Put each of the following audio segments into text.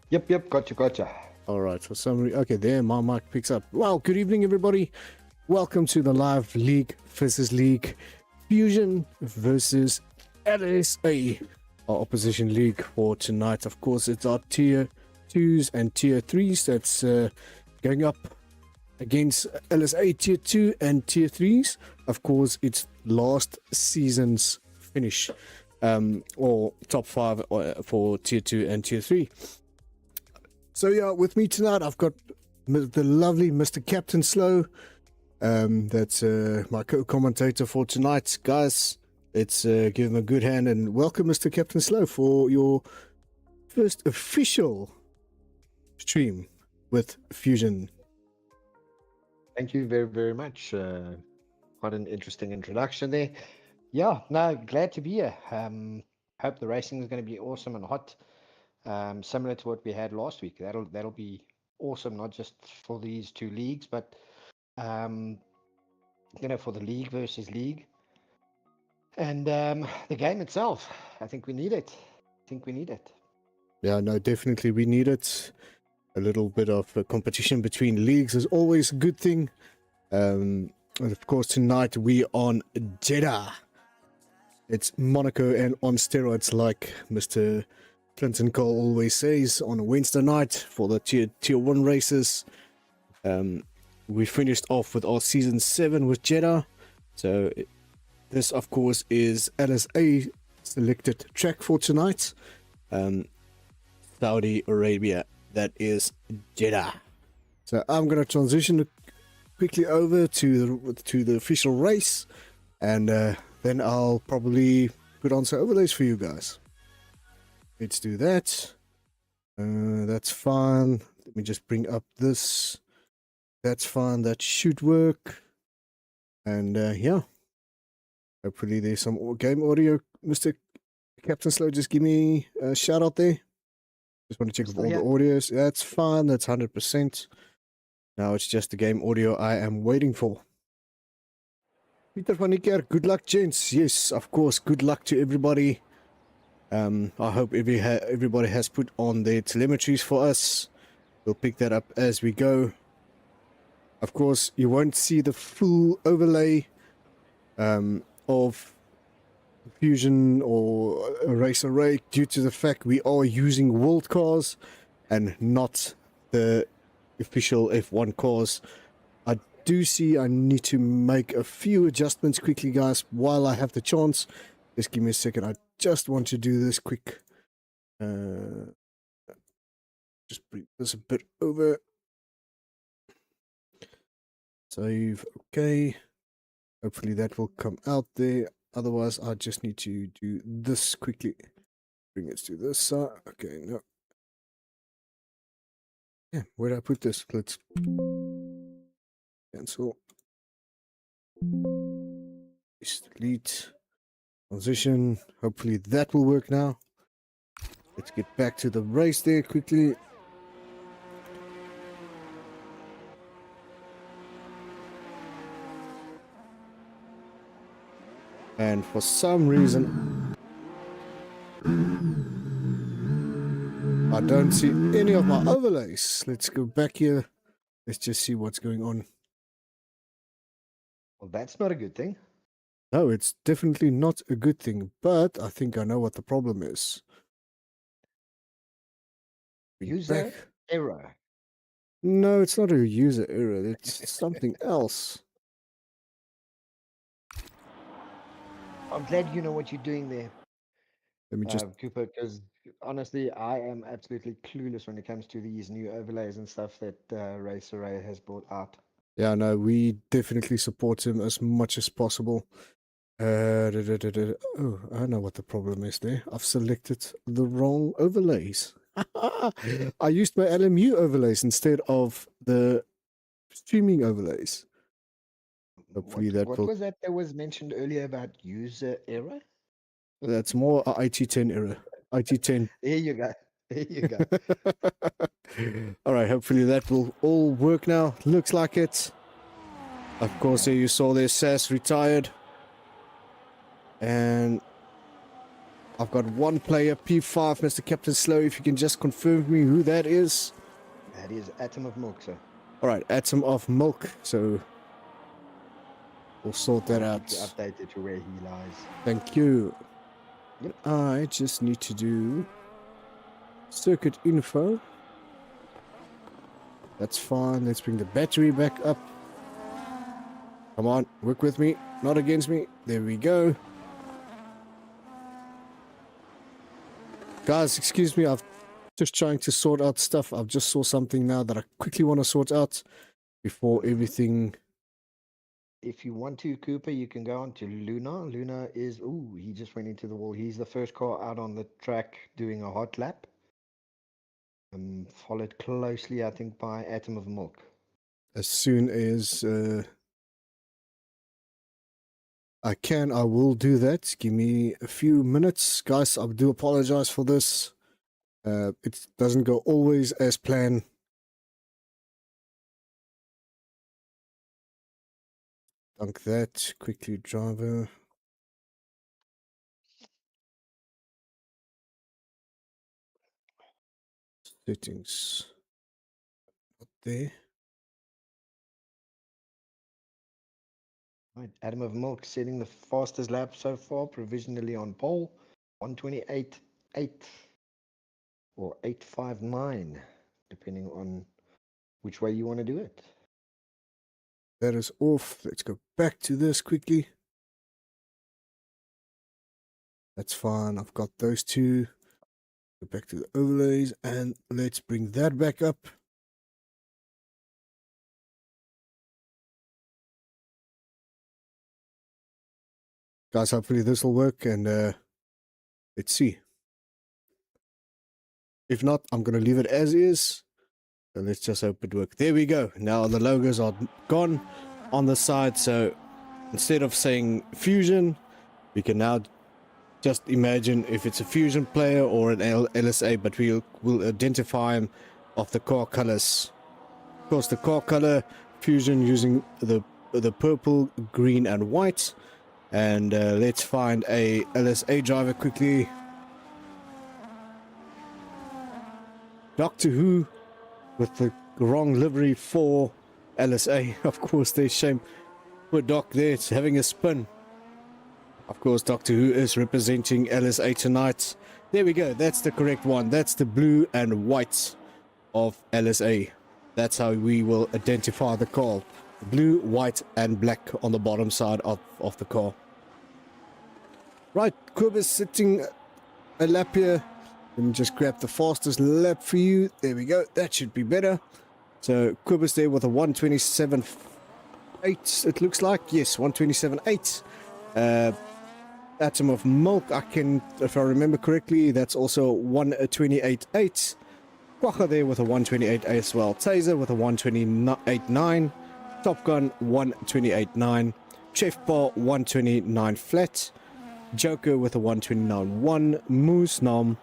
Yep, gotcha. All right, for some reason, okay, there my mic picks up. Well, good evening, everybody. Welcome to the live League versus League Fusion versus LSA, our opposition league for tonight. Of course, it's our tier 2s and tier 3s that's going up against LSA tier 2 and tier 3s. Of course, it's last season's finish, or top 5 for tier 2 and tier 3. So yeah, with me tonight, I've got the lovely Mr. Captain Slow. That's my co-commentator for tonight. Guys, let's give him a good hand and welcome Mr. Captain Slow for your first official stream with Fusion. Thank you very much. Quite an interesting introduction there. Yeah, no, glad to be here. Hope the racing is going to be awesome and hot. Similar to what we had last week. That'll be awesome, not just for these two leagues, but for the league versus league, and the game itself. I think we need it. Yeah, no, definitely we need it. A little bit of competition between leagues is always a good thing. And of course, tonight we on Jeddah. It's Monaco and on steroids, like Mr. Clinton Cole always says, on a Wednesday night for the tier 1 races. We finished off with our season 7 with Jeddah. So this, of course, is LSA selected track for tonight. Saudi Arabia, that is Jeddah. So I'm going to transition quickly over to the official race, and then I'll probably put on some overlays for you guys. Let's do that. That's fine. Let me just bring up this That's fine. That should work. And yeah, hopefully there's some game audio. Mr. Captain Slow, just give me a shout out there. Just want to check if Still all the here. audios. That's fine. That's 100%. Now it's just the game audio I am waiting for. Peter van Niekerk, good luck, gents. Yes, of course. Good luck to everybody. I hope everybody has put on their telemetries for us. We'll pick that up as we go. Of course, you won't see the full overlay of Fusion or a race array due to the fact we are using world cars and not the official F1 cars. I do see I need to make a few adjustments quickly, guys, while I have the chance. Just give me a second. I just want to do this quick. Just bring this a bit over. Save. Okay. Hopefully that will come out there. Otherwise, I just need to do this quickly. Bring it to this side. Okay, no. Yeah, where did I put this? Let's cancel. Delete. Transition. Hopefully that will work now. Let's get back to the race there quickly. And for some reason, I don't see any of my overlays. Let's go back here. Let's just see what's going on. Well, that's not a good thing. No, it's definitely not a good thing, but I think I know what the problem is. User error. No, it's not a user error. It's something else. I'm glad you know what you're doing there, Let me just... Cooper, because honestly, I am absolutely clueless when it comes to these new overlays and stuff that Race Array has brought out. Yeah, no, we definitely support him as much as possible. Oh, I know what the problem is there. I've selected the wrong overlays. I used my LMU overlays instead of the streaming overlays. Hopefully What was that was mentioned earlier about user error? That's more a IT10 error. IT10. There you go. There you go. All right, hopefully that will all work now. Looks like it. Of course, here you saw their SAST retired. And I've got one player, P5, Mr. Captain Slow. If you can just confirm for me who that is. That is Atom of Milk, sir. All right, Atom of Milk. So we'll sort that out. Updated to where he lies. Thank you. Yep. I just need to do circuit info. That's fine. Let's bring the battery back up. Come on, work with me, not against me. There we go. Guys, excuse me. I'm just trying to sort out stuff. I've just saw something now that I quickly want to sort out before everything. If you want to, Cooper, you can go on to Luna. Luna is... Ooh, he just went into the wall. He's the first car out on the track doing a hot lap. Followed closely, I think, by Atom of Milk. As soon as I can, I will do that. Give me a few minutes. Guys, I do apologize for this. It doesn't go always as planned. Dunk that. Quickly, driver. Settings. Up there. Right, Atom of Milk setting the fastest lap so far, provisionally on pole, 128.8 or 859, depending on which way you want to do it. That is off. Let's go back to this quickly. That's fine. I've got those two. Go back to the overlays and let's bring that back up. Guys, hopefully this will work and let's see. If not, I'm going to leave it as is. So let's just hope it works. There we go. Now the logos are gone on the side. So instead of saying Fusion, we can now just imagine if it's a Fusion player or an LSA, but we'll identify him of the car colors. Of course, the car color Fusion using the purple, green, and white. And let's find a LSA driver quickly. Doctor Who with the wrong livery for LSA. Of course, there's shame for Doc there. It's having a spin. Of course, Doctor Who is representing LSA tonight. There we go. That's the correct one. That's the blue and white of LSA. That's how we will identify the car. Blue, white, and black on the bottom side of the car. Right, Quib is sitting a lap here. Let me just grab the fastest lap for you. There we go. That should be better. So Quib is there with a 127.8. It looks like, yes, 127.8. Atom of Milk, I can, if I remember correctly, that's also 128.8. Quagga there with a 128 as well. Taser with a 128.9. Top Gun 128.9. Chef Bar 129 flat. Joker with a 129.1. Moose Nom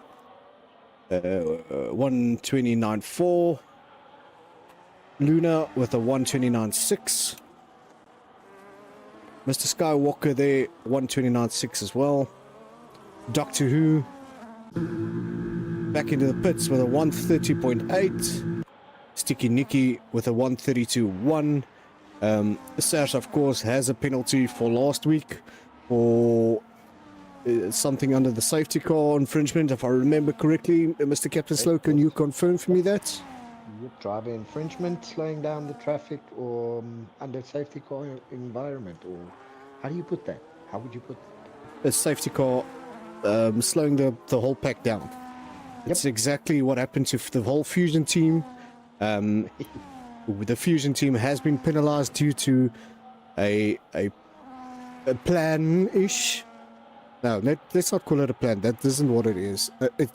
129.4. Luna with a 129.6. Mr. Skywalker there 129.6 as well. Doctor Who back into the pits with a 130.8. Sticky Nicky with a 132.1. SAST, of course, has a penalty for last week for something under the safety car infringement, if I remember correctly. Mr. Captain Slow, can you confirm for me that? Driver infringement, slowing down the traffic, or under safety car environment, or how do you put that? How would you put that? A safety car slowing the whole pack down. Yep. It's exactly what happened to the whole Fusion team. The Fusion team has been penalized due to a plan-ish. No, let's not call it a plan. That isn't what it is. It's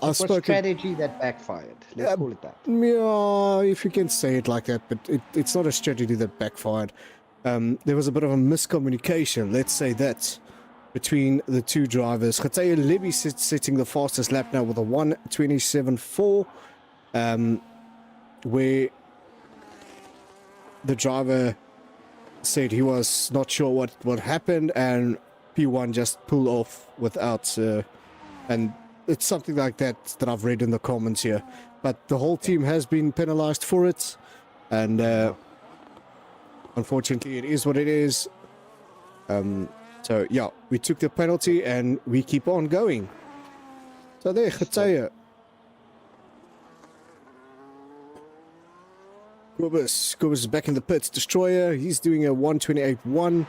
a strategy that backfired. Let's call it that. Yeah, if you can say it like that, but it's not a strategy that backfired. There was a bit of a miscommunication, let's say that, between the two drivers. Khataya Levy sitting the fastest lap now with a 127.4, where the driver said he was not sure what happened, and P1 just pulled off without, and it's something like that I've read in the comments here. But the whole team has been penalized for it, and unfortunately it is what it is. So yeah, we took the penalty and we keep on going. So there, Khataya. Kubus is back in the pits. Destroyer, he's doing a 128.1.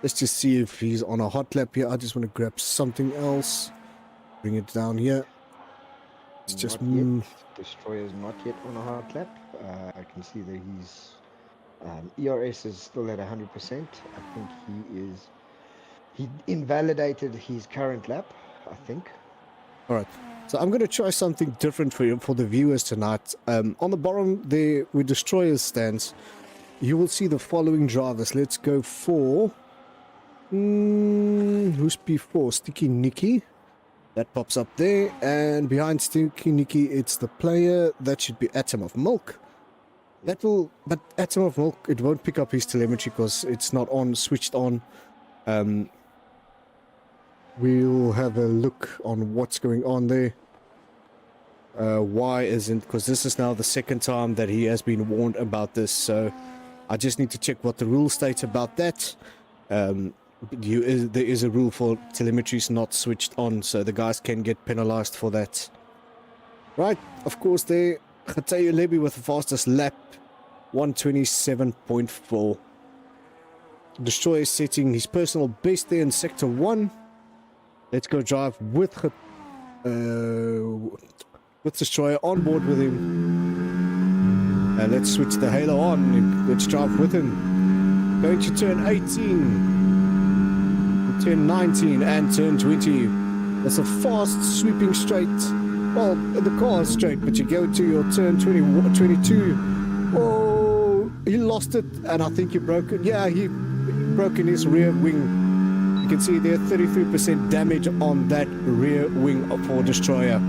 Let's just see if he's on a hot lap here. I just want to grab something else. Bring it down here. It's just Destroyer is not yet on a hard lap. I can see that his ERS is still at 100%. I think he invalidated his current lap, I think. All right. So I'm going to try something different for the viewers tonight. On the bottom there, where Destroyer stands, you will see the following drivers. Let's go for who's P4? Sticky Nicky. That pops up there, and behind Sticky Nicky, it's the player. That should be Atom of Milk. But Atom of Milk, it won't pick up his telemetry because it's not switched on. We'll have a look on what's going on there. Why isn't? Because this is now the second time that he has been warned about this. So I just need to check what the rule states about that. There is a rule for telemetries not switched on, so the guys can get penalized for that. Right, of course, there, Khataya Levy with the fastest lap, 127.4. Destroyer setting his personal best there in Sector 1. Let's go drive with Destroyer on board with him. And let's switch the halo on. Let's drive with him. Going to turn 18. Turn 19 and turn 20. That's a fast sweeping straight Well, the car is straight, but you go to your turn 22. Oh, he lost it, and I think he broke it. Yeah, he broken his rear wing. You can see there 33% damage on that rear wing for Destroyer.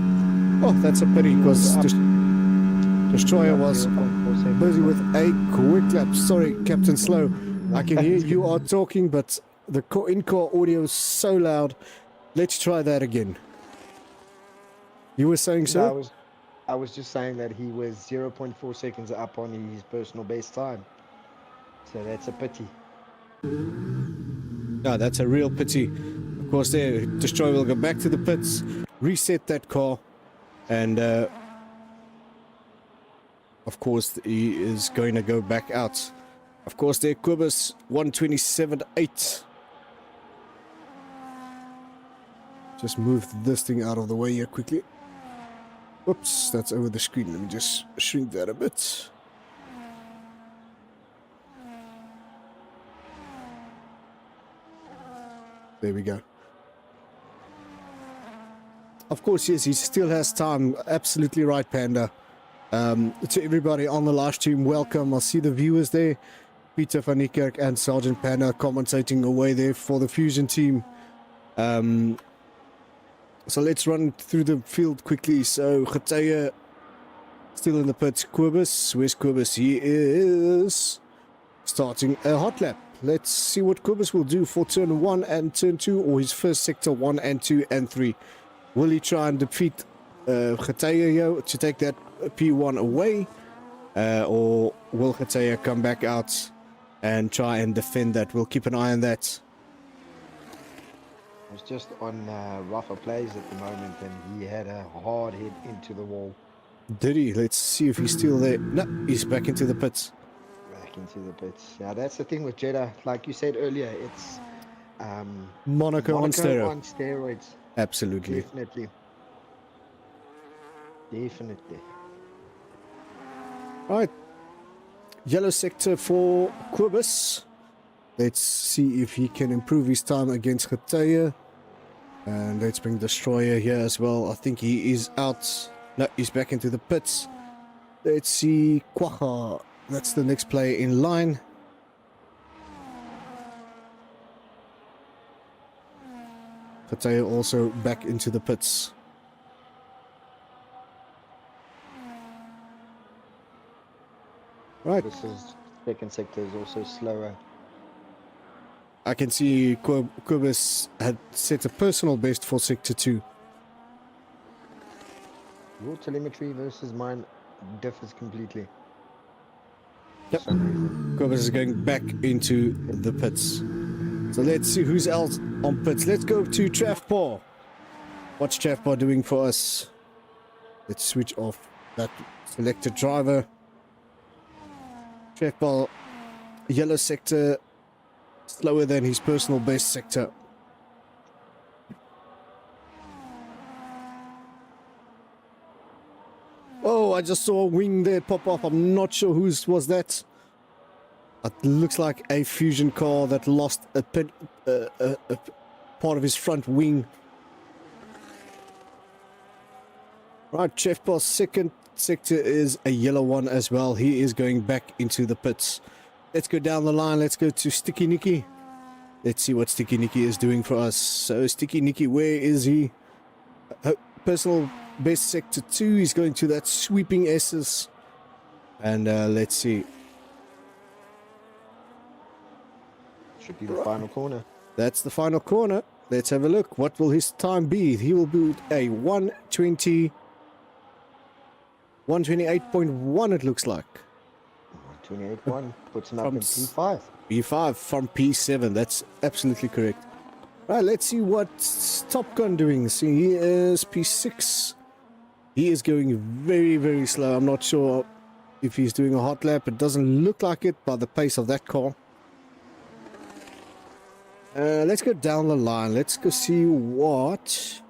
Oh, that's a pity because Destroyer was busy with a quick lap. Sorry, Captain Slow. I can hear you are talking, but the in-car audio is so loud. Let's try that again. You were saying so? No, I was just saying that he was 0.4 seconds up on his personal best time. So that's a pity. No, that's a real pity. Of course, there, Destroyer will go back to the pits, reset that car, and of course, he is going to go back out. Of course, there, Quibus 127.8. Just move this thing out of the way here quickly. Oops, that's over the screen. Let me just shrink that a bit. There we go. Of course, yes, he still has time. Absolutely right, Panda. To everybody on the live stream, welcome. I see the viewers there. Peter van Niekerk and Sergeant Panda commentating away there for the Fusion team. So let's run through the field quickly. So Geteye still in the pits. Quibus, where's Quibus? He is starting a hot lap. Let's see what Quibus will do for turn 1 and turn 2, or his first sector 1 and 2 and 3. Will he try and defeat Geteye here to take that P1 away? Or will Geteye come back out and try and defend that? We'll keep an eye on that. I was just on rougher plays at the moment, and he had a hard hit into the wall. Did he? Let's see if he's still there. No, he's back into the pits. Back into the pits. Yeah, that's the thing with Jeddah. Like you said earlier, it's Monaco on steroids. Absolutely. Definitely. Right. Yellow sector for Quibus. Let's see if he can improve his time against Geteye. And let's bring Destroyer here as well. I think he is out. No, he's back into the pits. Let's see Quagga. That's the next player in line. Geteye also back into the pits. Right. This is second sector is also slower. I can see Quibus had set a personal best for Sector 2. Your telemetry versus mine differs completely. Yep. Quibus is going back into the pits. So let's see who's else on pits. Let's go to Trafpar. What's Trafpar doing for us? Let's switch off that selected driver. Trafpar, yellow sector, slower than his personal best sector. Oh, I just saw a wing there pop up. I'm not sure whose was that. It looks like a Fusion car that lost a part of his front wing. Right, Trafpar's second sector is a yellow one as well. He is going back into the pits. Let's go down the line. Let's go to Sticky Nicky. Let's see what Sticky Nicky is doing for us. So Sticky Nicky, where is he? Personal best sector 2. He's going to that sweeping S's. And let's see. Should be the final corner. That's the final corner. Let's have a look. What will his time be? He will be a 128.1 it looks like. 28.1 puts him up in P5. P5 from P7. That's absolutely correct. Right, let's see what Top Gun doing. See, he is P6. He is going very, very slow. I'm not sure if he's doing a hot lap. It doesn't look like it by the pace of that car. Let's go down the line. Let's go see what...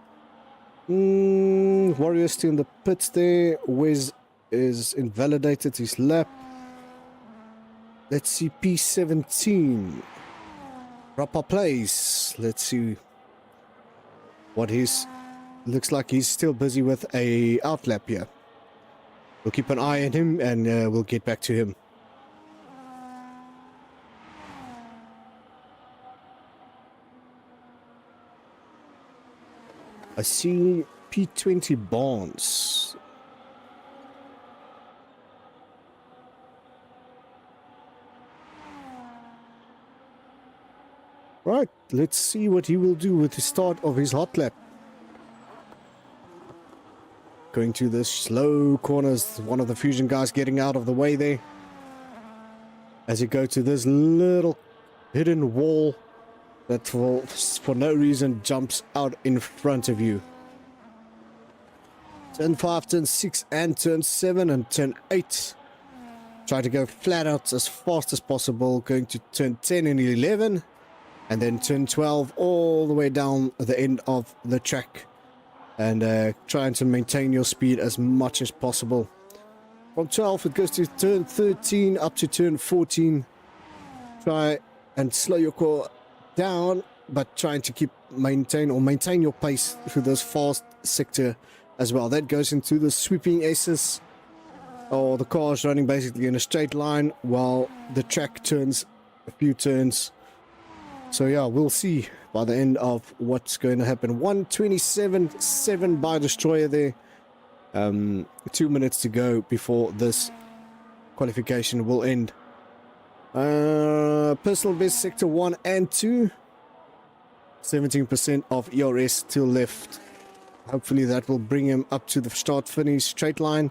Warrior's still in the pits there. Wes is invalidated his lap. Let's see P17. Proper place. Let's see what his looks like he's still busy with a outlap here. We'll keep an eye on him and we'll get back to him. I see P20 Barnes. Right, let's see what he will do with the start of his hot lap. Going to the slow corners, one of the Fusion guys getting out of the way there. As you go to this little hidden wall that for no reason jumps out in front of you. Turn 5, turn 6, and turn 7, and turn 8. Try to go flat out as fast as possible. Going to turn 10 and 11. And then turn 12 all the way down the end of the track. And trying to maintain your speed as much as possible. From 12 it goes to turn 13 up to turn 14. Try and slow your car down, but trying to maintain your pace through this fast sector as well. That goes into the sweeping S's, or the car is running basically in a straight line while the track turns a few turns. So yeah, we'll see by the end of what's going to happen. 1:27.7 by Destroyer there. 2 minutes to go before this qualification will end. Personal best sector 1 and 2. 17% of ERS still left. Hopefully that will bring him up to the start finish straight line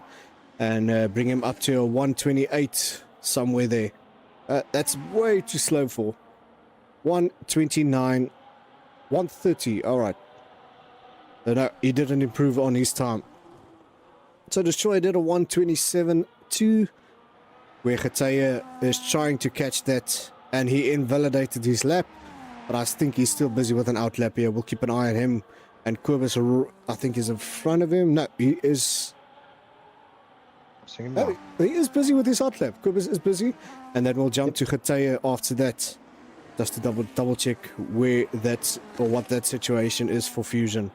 and bring him up to a 1:28 somewhere there. That's way too slow for 1:29, 1:30. All right. No, he didn't improve on his time. So Destroyer did a 1:27.2, where Geteye is trying to catch that, and he invalidated his lap. But I think he's still busy with an outlap here. We'll keep an eye on him. And Kobus, I think, is in front of him. No, he is. Oh, he is busy with his outlap. Kobus is busy, and then we'll jump to Geteye after that, just to double check where that's or what that situation is for Fusion.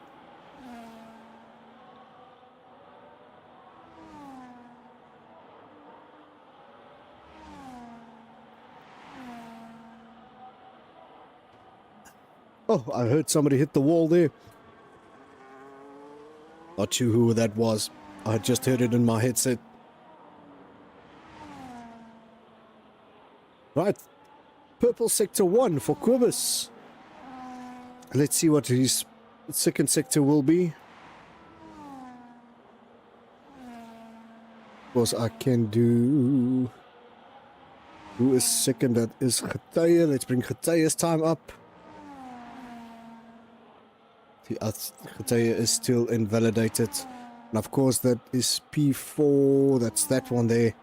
Oh, I heard somebody hit the wall there. Not sure who that was. I just heard it in my headset. Right. Purple sector 1 for Kobus. Let's see what his second sector will be. Of course, I can do... Who is second? That is Geteye. Let's bring Geteye's time up. Geteye is still invalidated. And of course that is P4. That's that one there.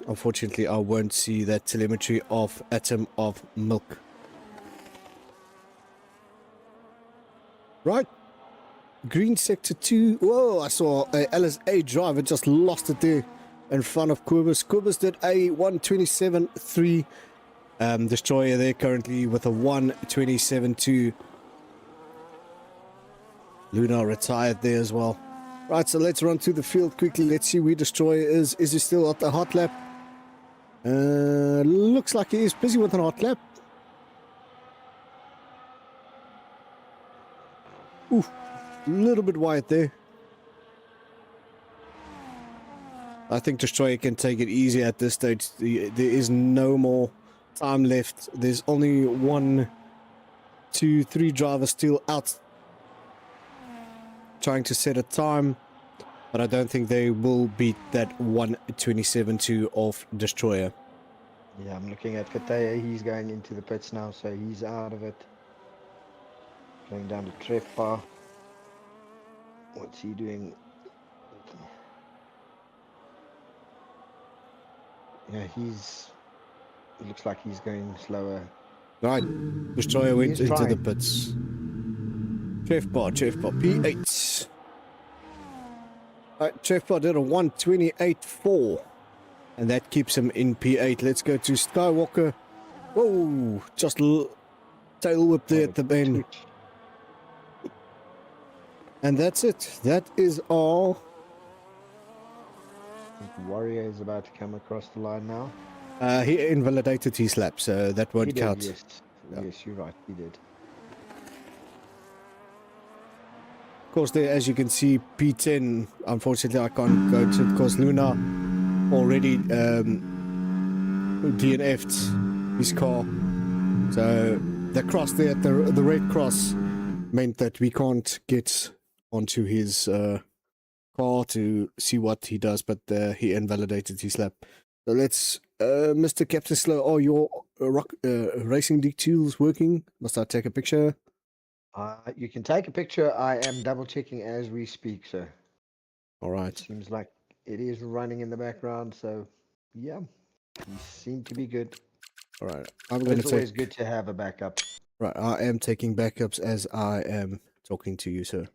Unfortunately I won't see that telemetry of Atom of Milk. Right. Green sector 2. Whoa, I saw a LSA driver just lost it there in front of Kobus. Kobus did a 1:27.3. Destroyer there currently with a 1:27.2. Luna retired there as well. Right, so let's run to the field quickly. Let's see where Destroyer is. Is he still at the hot lap? Looks like he is busy with an hot lap. Ooh, a little bit wide there. I think Destroyer can take it easy at this stage. There is no more time left. There's only 1, 2, 3 drivers still out trying to set a time, but I don't think they will beat that 1:27.2 of Destroyer. Yeah, I'm looking at Geteye. He's going into the pits now, so he's out of it. Going down to Treffer. What's he doing? Yeah, it looks like he's going slower. Right, Destroyer went into trying. the pits. Trefbar, P8. Right, Trefbar did a 1:28.4, and that keeps him in P8. Let's go to Skywalker. Whoa, just tail whip there at the end. And that's it. That is all. I think Warrior is about to come across the line now. He invalidated his lap, so that won't He did, count. yes. Yeah. Yes, you're right. He did. Of course, there, as you can see, P10. Unfortunately, I can't go to it because Luna already DNF'd his car. So the cross there, the red cross, meant that we can't get onto his car to see what he does, but he invalidated his lap. So let's, Mr. Captain Slow, are your racing dig tools working? Must I take a picture? You can take a picture. I am double checking as we speak, sir. All right. Seems like it is running in the background, so yeah, you seem to be good. All right. I'm But going it's to always take. good to have a backup. Right. I am taking backups as I am talking to you, sir.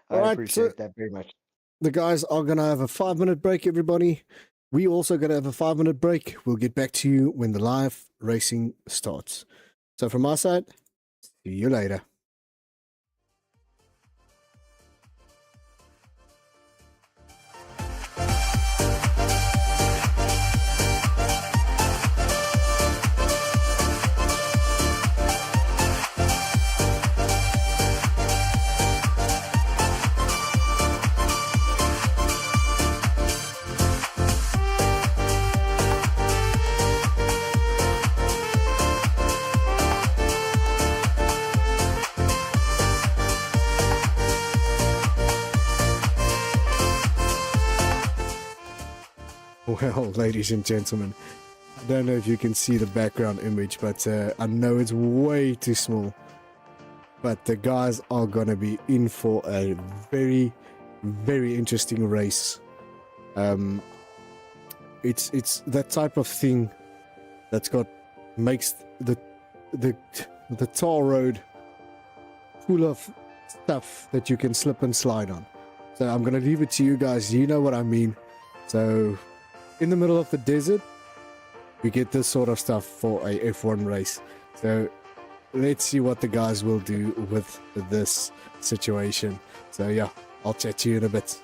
I All right, appreciate that very much. The guys are going to have a 5-minute break, everybody. We also going to have a 5-minute break. We'll get back to you when the live racing starts. So from our side, see you later. Well, ladies and gentlemen, I don't know if you can see the background image, but I know it's way too small. But the guys are going to be in for a very, very interesting race. It's that type of thing that's makes the tar road full of stuff that you can slip and slide on. So I'm going to leave it to you guys. You know what I mean. So in the middle of the desert, we get this sort of stuff for a F1 race. So let's see what the guys will do with this situation. So yeah, I'll chat to you in a bit.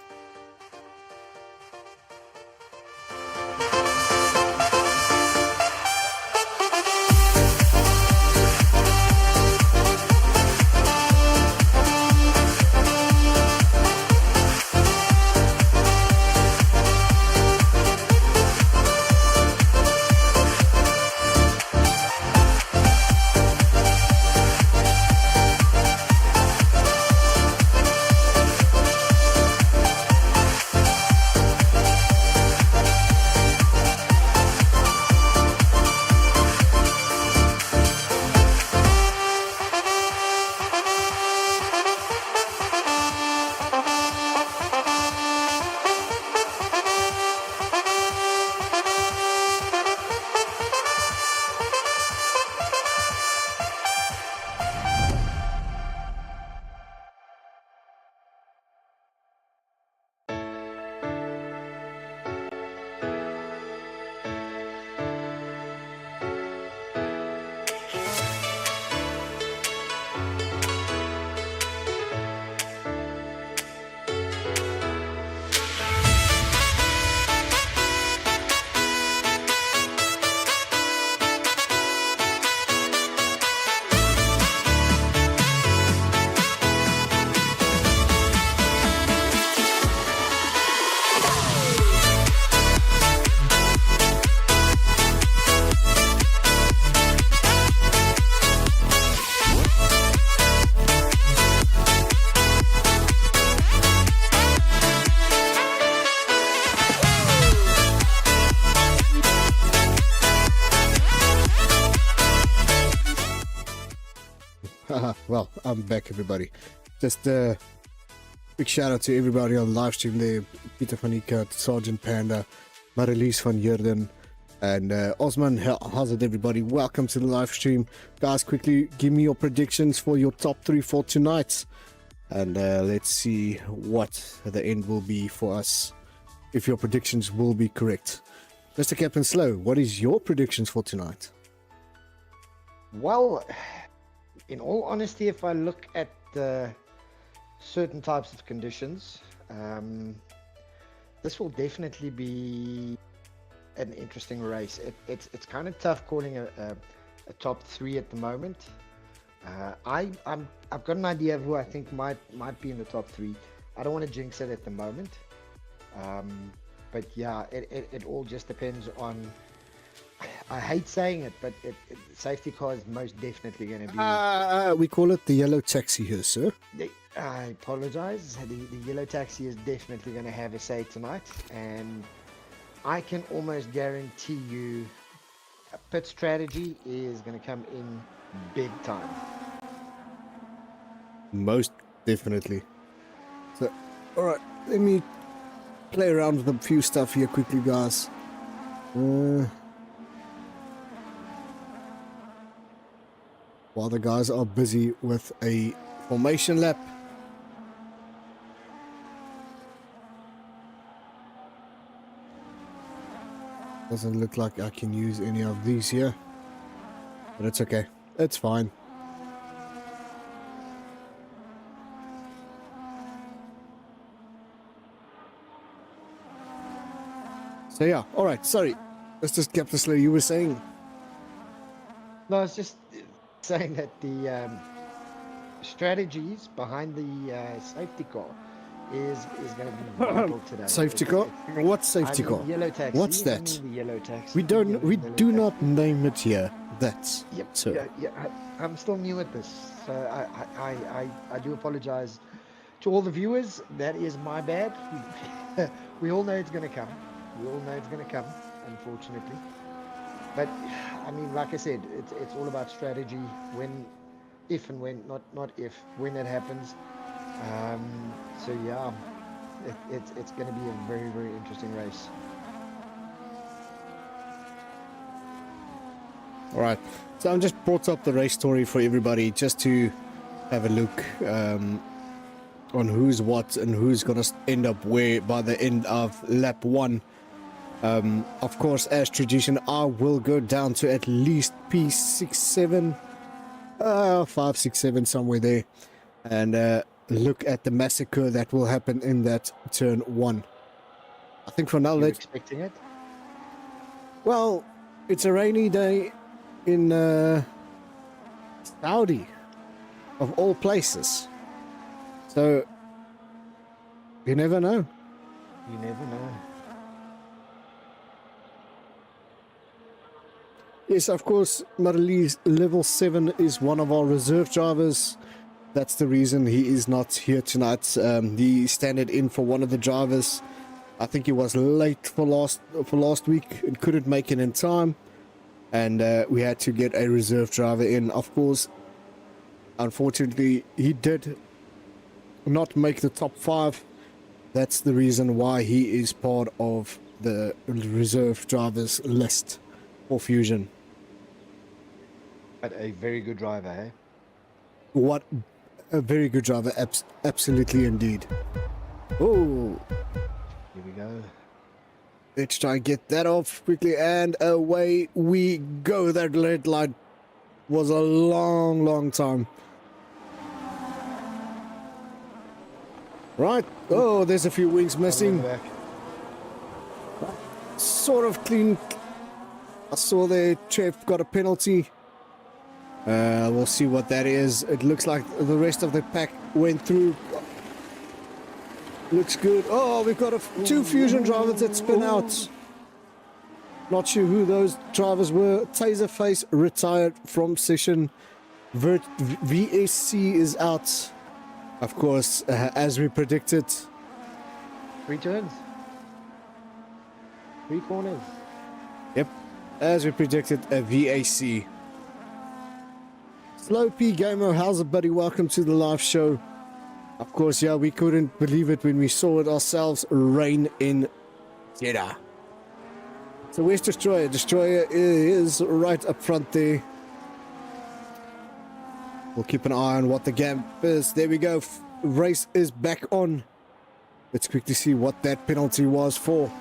Well, I'm back, everybody. Just a big shout out to everybody on the live stream there. Peter van Eekert, Sergeant Panda, Marilies van Jurden, and Osman. How's it, everybody? Welcome to the live stream. Guys, quickly give me your predictions for your top 3 for tonight. And let's see what the end will be for us, if your predictions will be correct. Mr. Captain Slow, what is your predictions for tonight? Well, in all honesty, if I look at the certain types of conditions, this will definitely be an interesting race. It's kind of tough calling a top three at the moment. I've got an idea of who I think might be in the top three. I don't want to jinx it at the moment, but yeah, it all just depends on. I hate saying it, but safety car is most definitely going to be. We call it the yellow taxi here, sir. I apologize. The yellow taxi is definitely going to have a say tonight, and I can almost guarantee you, a pit strategy is going to come in big time. Most definitely. So, all right, let me play around with a few stuff here quickly, guys. While the guys are busy with a formation lap. Doesn't look like I can use any of these here, but it's okay. It's fine. So yeah, all right. Sorry, let's just get this. You were saying? No, it's just saying that the strategies behind the safety car is going to be vital today. Safety car? What safety car? Yellow taxi. What's that? The yellow taxi. We do not name it here. That's Yep. so. Yeah. I'm still new at this, so I do apologize to all the viewers. That is my bad. We all know it's going to come. We all know it's going to come, unfortunately. But I mean, like I said, it's all about strategy. If and when, not if, when it happens. So yeah, it's going to be a very, very interesting race. All right, so I just brought up the race story for everybody just to have a look on who's what and who's gonna end up where by the end of lap 1. Of course, as tradition, I will go down to at least P67, 5, 6, 7, somewhere there, and look at the massacre that will happen in that turn 1. I think for now, You're expecting it? Well, it's a rainy day in Saudi, of all places. So, you never know. You never know. Yes, of course, Marlies level 7 is one of our reserve drivers. That's the reason he is not here tonight. He standed in for one of the drivers. I think he was late for last week and couldn't make it in time. And we had to get a reserve driver in. Of course, unfortunately, he did not make the top 5. That's the reason why he is part of the reserve drivers list for Fusion. But a very good driver, eh? What a very good driver, absolutely indeed. Oh, Here we go. let's try and get that off quickly, and away we go. That red light was a long time. Right. Oh, there's a few wings missing. Sort of clean. I saw the chef got a penalty. We'll see what that is. It looks like the rest of the pack went through. Looks good. Oh, we've got 2 Fusion drivers that spin out. Not sure who those drivers were. Taserface retired from session. VSC is out. Of course, as we predicted. 3 turns. 3 corners. Yep. As we predicted, a VAC. Slow P Gamer, how's it, buddy? Welcome to the live show. Of course, yeah, we couldn't believe it when we saw it ourselves. Rain in Jeddah. So where's Destroyer? Destroyer is right up front there. We'll keep an eye on what the gap is. There we go. Race is back on. Let's quickly see what that penalty was for.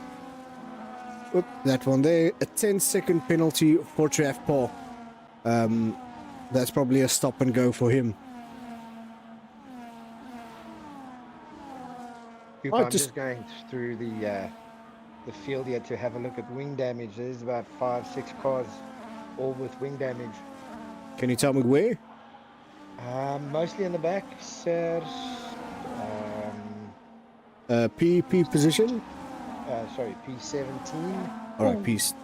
Oop, that one there. A 10-second penalty for Trafpaw. That's probably a stop and go for him. Cooper, I'm just going through the field here to have a look at wing damage. There's about 5-6 cars, all with wing damage. Can you tell me where? Mostly in the back, sir. P position? Sorry, P17. Alright, peace.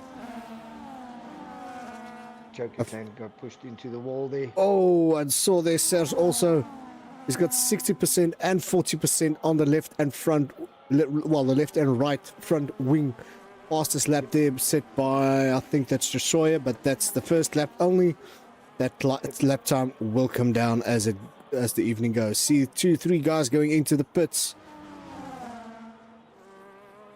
Joker Clan got pushed into the wall there. Oh, and saw there, Serge also. He's got 60% and 40% on the left and front, well, the left and right front wing. Fastest lap there set by, I think that's Destroyer, but that's the first lap only. That lap time will come down as the evening goes. See 2-3 guys going into the pits.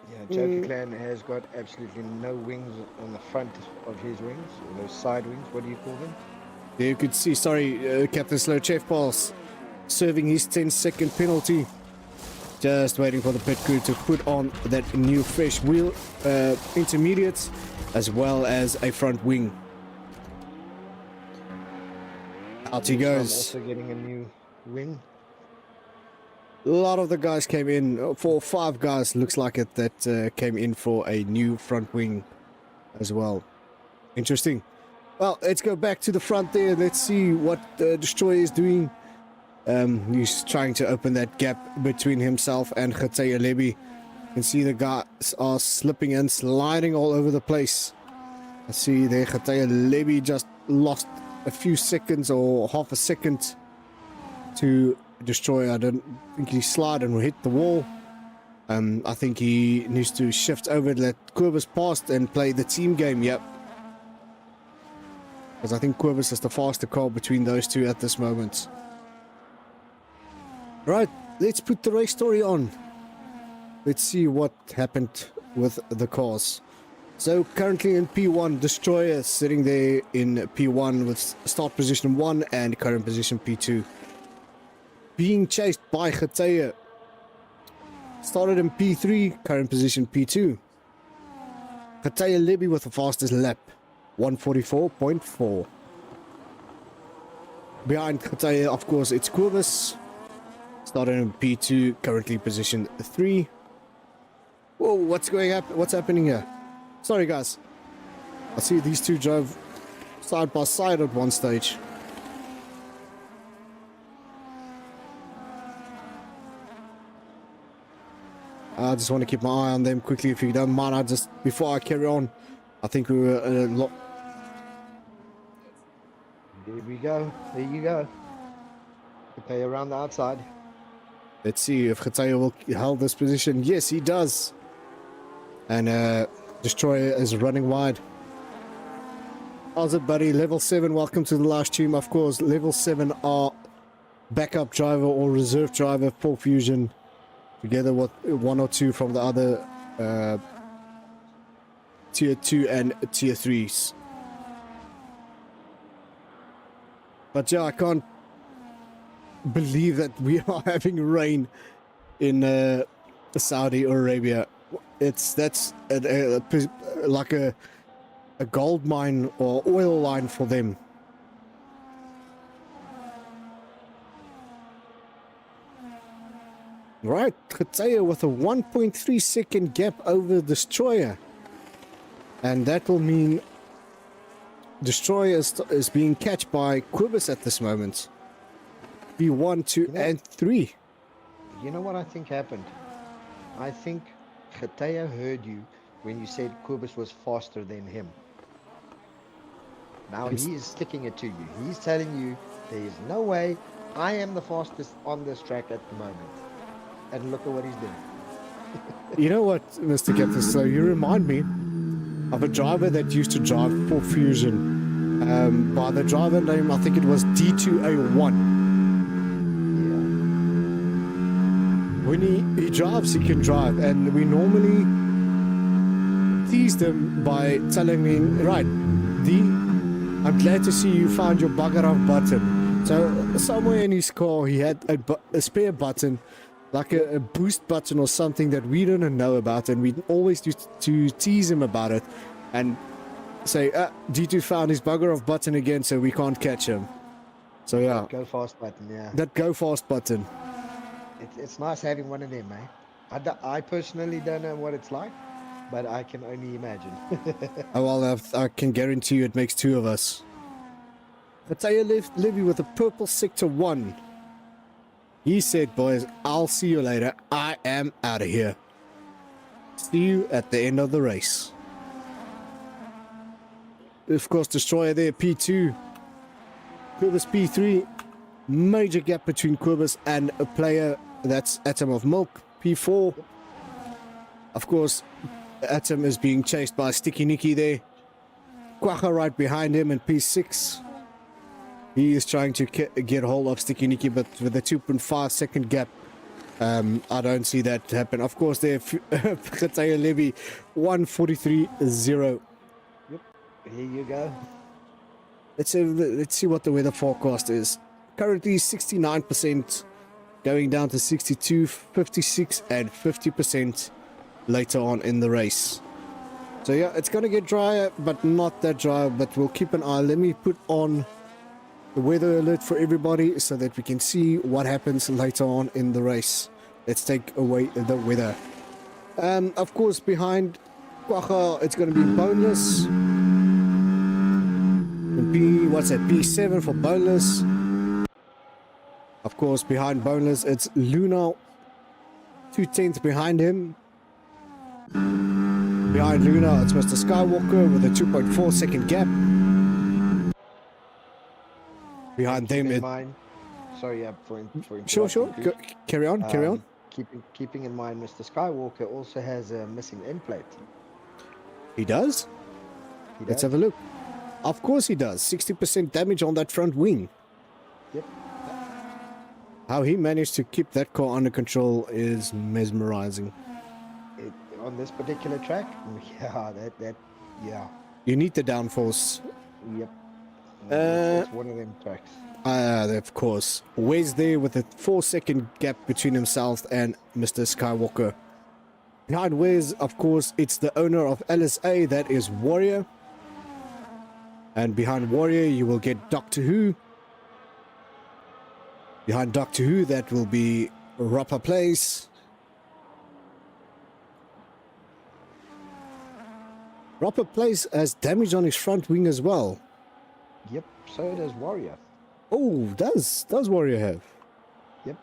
Yeah, Joker Clan has got absolutely no wings on the front of his wings, or those side wings, what do you call them? There you could see, sorry, Captain Slow Chef Pulse serving his 10-second penalty. Just waiting for the pit crew to put on that new fresh wheel intermediates as well as a front wing. Out he goes. Also getting a new wing. A lot of the guys came in, 4 or 5 guys looks like it, that came in for a new front wing as well. Interesting. Well, let's go back to the front there. Let's see what Destroyer is doing. He's trying to open that gap between himself and Khataya Lebi. You can see the guys are slipping and sliding all over the place. I see there Khataya Lebi just lost a few seconds or half a second to Destroyer. I don't think he slid and hit the wall. I think he needs to shift over, let Quibus past and play the team game. Yep. Because I think Quibus is the faster car between those two at this moment. Right, let's put the race story on. Let's see what happened with the cars. So currently in P1, Destroyer sitting there in P1 with start position 1 and current position P2. Being chased by Khataya. Started in P3, current position P2. Khataya Lebi with the fastest lap, 144.4. Behind Khataya, of course, it's Quibus. Started in P2, currently position 3. Whoa, what's happening here? Sorry guys. I see these two drove side by side at one stage. I just want to keep my eye on them quickly if you don't mind. Before I carry on, I think we were a lot. There we go. There you go. Okay, around the outside. Let's see if Khataya will hold this position. Yes, he does. And Destroyer is running wide. How's it, buddy? Level 7, welcome to the live stream. Of course, level 7 are backup driver or reserve driver for Fusion, together with 1 or 2 from the other tier 2 and tier 3s. But yeah, I can't believe that we are having rain in Saudi Arabia. That's like a gold mine or oil line for them. Right, Khataya with a 1.3 second gap over Destroyer, and that will mean Destroyer is being catched by Quibus at this moment. P1, 2, and 3. You know what I think happened? I think Khataya heard you when you said Quibus was faster than him. Now he is sticking it to you. He's telling you there is no way I am the fastest on this track at the moment. And look at what he's doing. You know what, Mr. Captain? So you remind me of a driver that used to drive for Fusion. By the driver name, I think it was D2A1. When he drives, he can drive, and we normally tease them by telling me, right, I'm glad to see you found your bugger off button. So somewhere in his car he had a spare button, like a boost button or something that we didn't know about, and we always used to tease him about it and say, D2 found his bugger off button again, so we can't catch him. So yeah, go fast button, yeah. That go fast button. It's nice having one of them, eh? I personally don't know what it's like, but I can only imagine. Oh, well, I can guarantee you it makes two of us. Mateo Levy with a purple sector 1. He said, boys, I'll see you later. I am out of here. See you at the end of the race. Of course, Destroyer there, P2. Quibus P3. Major gap between Quibus and a player. That's Atom of Milk, P4. Of course, Atom is being chased by Sticky Nicky there. Quacha right behind him in P6. He is trying to get hold of Sticky Nicky, but with a 2.5 second gap, I don't see that happen. Of course, there, Khataya Levy, 1:43.0. Yep, here you go. Let's see what the weather forecast is. Currently 69%, going down to 62, 56, and 50% later on in the race. So yeah, it's going to get drier, but not that dry, but we'll keep an eye. Let me put on the weather alert for everybody so that we can see what happens later on in the race. Let's take away the weather. Of course, behind Quacha, it's going to be Boneless. P7 for Boneless. Of course, behind Boneless, it's Luna. 2/10 behind him. Behind Luna, it's Mr. Skywalker with a 2.4 second gap. Behind them, sorry, for sure. Carry on. Keeping in mind, Mr. Skywalker also has a missing end plate. He does? Let's have a look. Of course he does. 60% damage on that front wing. Yep. How he managed to keep that car under control is mesmerizing. On this particular track, yeah. You need the downforce. Yep. It's one of them tracks. Of course. Wes there with a 4-second gap between himself and Mr. Skywalker. Behind Wes, of course, it's the owner of LSA, that is Warrior. And behind Warrior, you will get Doctor Who. Behind Doctor Who, that will be Rapper Place. Rapper Place has damage on his front wing as well. Yep, so does Warrior. Oh, does Warrior have? Yep.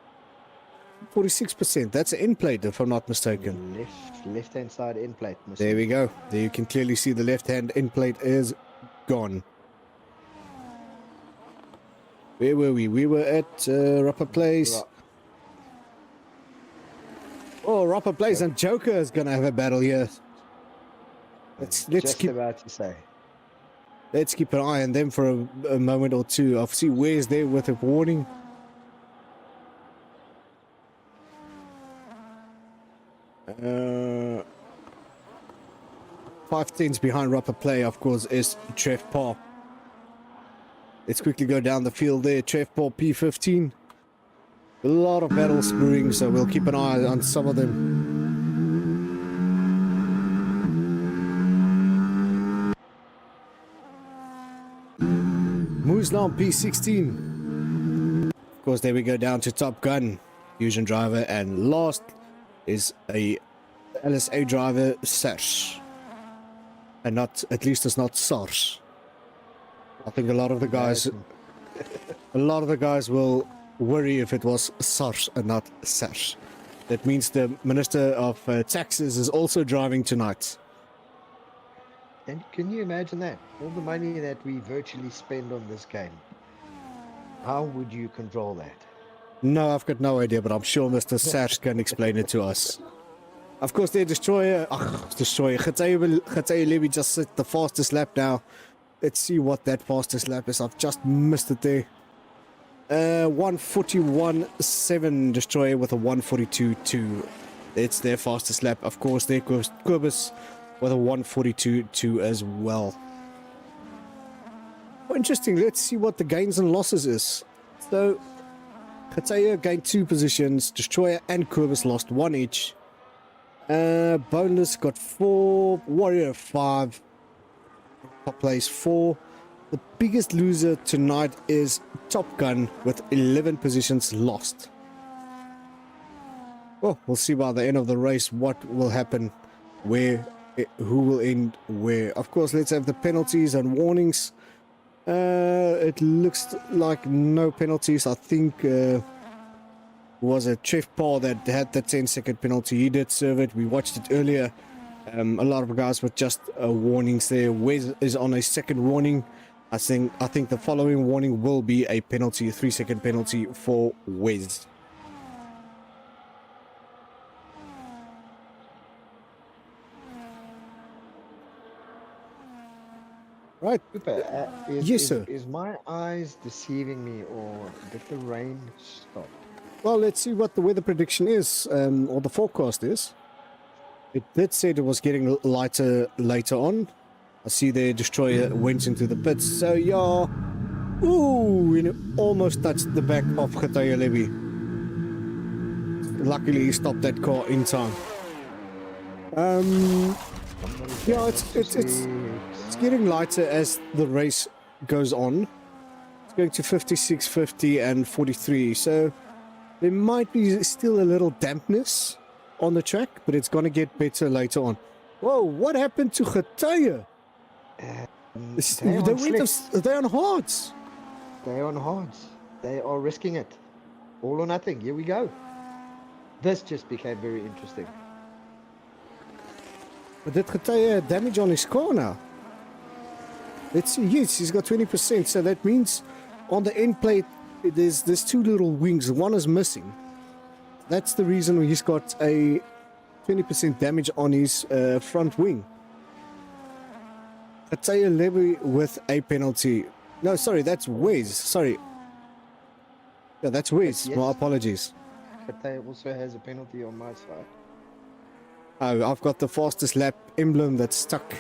46%. That's an end plate, if I'm not mistaken. Left-hand side end plate. There we go. There you can clearly see the left-hand end plate is gone. Where were we? We were at Rapper Place. Oh, Rapper Place and Joker is going to have a battle here. Let's keep about to say. Let's keep an eye on them for a moment or two. I'll see where's there with a warning. Uh, 5/10 behind Rapper Play, of course, is Trev Paw. Let's quickly go down the field there. Trev Paw P15. A lot of battles brewing, so we'll keep an eye on some of them. Muslam P16. Of course, there we go down to Top Gun, Fusion driver, and last is a LSA driver, SAST. And not, at least it's not SARS. I think a lot of the guys will worry if it was SARS and not SAST. That means the Minister of Taxes is also driving tonight. And can you imagine that? All the money that we virtually spend on this game. How would you control that? No, I've got no idea, but I'm sure Mr. Sash can explain it to us. Of course, their Destroyer. Khataya Levy just set the fastest lap now. Let's see what that fastest lap is. I've just missed it there. 1:41.7 Destroyer with a 1:42.2. It's their fastest lap. Of course, there goes Quibus with a 1:42.2 as well. Oh, interesting. Let's see what the gains and losses is. So, Khataya gained 2 positions. Destroyer and Quibus lost 1 each. Boneless got 4. Warrior 5. Top place 4. The biggest loser tonight is Top Gun with 11 positions lost. Well, we'll see by the end of the race what will happen, who will end where. Of course, let's have the penalties and warnings. It looks like no penalties. I think was a Chef Paul that had the 10-second penalty. He did serve it. We watched it earlier. A lot of guys with just warnings there. Wes is on a second warning. I think the following warning will be a penalty, a 3-second penalty for Wes. Right. Yes, sir. Is my eyes deceiving me, or did the rain stop? Well, let's see what the weather prediction is, or the forecast is. It did say it was getting lighter later on. I see the destroyer went into the pits, so yeah. Ooh, and it almost touched the back of Getaya Levy. Luckily, he stopped that car in time. Yeah, it's getting lighter as the race goes on. It's going to 56, 50, and 43. So there might be still a little dampness on the track, but it's going to get better later on. Whoa, what happened to Getaya? They're on hards. They're on hards. They are risking it. All or nothing. Here we go. This just became very interesting. But did Getaya damage on his car now? Let's see. Yes, he's got 20%. So that means on the end plate, there's two little wings. One is missing. That's the reason he's got a 20% damage on his front wing. Getaya Levy with a penalty. No, sorry, that's Wes. Sorry. Yeah, that's Wes. Yes. My apologies. Getaya also has a penalty on my side. Oh, I've got the fastest lap emblem that's stuck